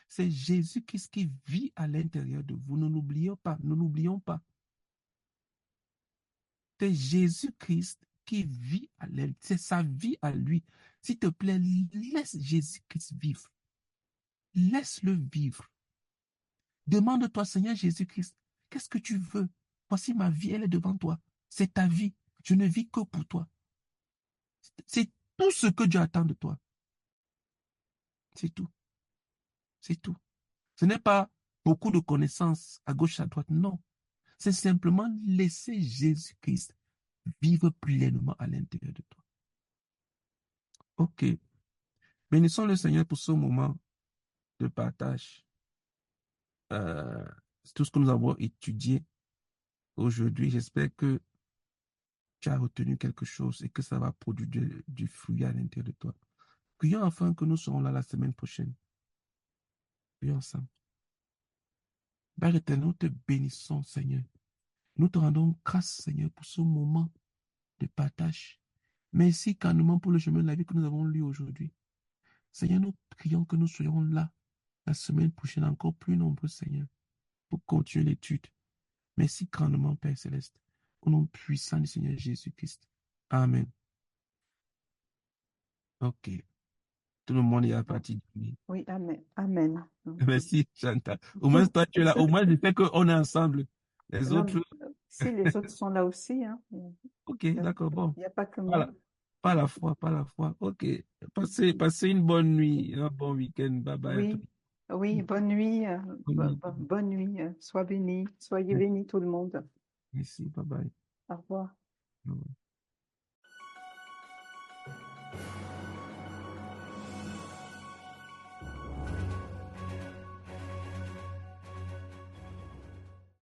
C'est Jésus-Christ qui vit à l'intérieur de vous. Ne l'oublions pas, ne l'oublions pas. C'est Jésus-Christ qui vit à l'intérieur. C'est sa vie à lui. S'il te plaît, laisse Jésus-Christ vivre. Laisse-le vivre. Demande-toi, Seigneur Jésus-Christ, qu'est-ce que tu veux? Voici ma vie, elle est devant toi. C'est ta vie. Je ne vis que pour toi. C'est tout ce que Dieu attend de toi. C'est tout. C'est tout. Ce n'est pas beaucoup de connaissances à gauche, à droite. Non. C'est simplement laisser Jésus-Christ vivre pleinement à l'intérieur de toi. OK. Bénissons le Seigneur pour ce moment de partage. C'est tout ce que nous avons étudié aujourd'hui. J'espère que tu as retenu quelque chose et que ça va produire du fruit à l'intérieur de toi. Prions afin que nous serons là la semaine prochaine. Prions ensemble. Père éternel, nous te bénissons, Seigneur. Nous te rendons grâce, Seigneur, pour ce moment de partage. Merci carrément pour le chemin de la vie que nous avons lu aujourd'hui. Seigneur, nous prions que nous soyons là la semaine prochaine encore plus nombreux, Seigneur, pour continuer l'étude. Merci grandement, Père Céleste, au nom puissant du Seigneur Jésus-Christ. Amen. OK. Tout le monde est à partir de lui. Oui, amen. Amen. Merci, Chantal. Au moins, toi, tu es là. Au moins, je sais qu'on est ensemble. Les Non, autres. si les autres sont là aussi, hein. OK, d'accord, bon. Il n'y a pas que Pas moi. la, pas la foi, pas la foi. OK. Passez une bonne nuit, un bon week-end. Bye bye à tous. Oui, oui, bonne nuit. Bonne nuit. Bonne nuit. Sois béni. Soyez bénis tout le monde. Merci, bye bye. Au revoir. Bye bye.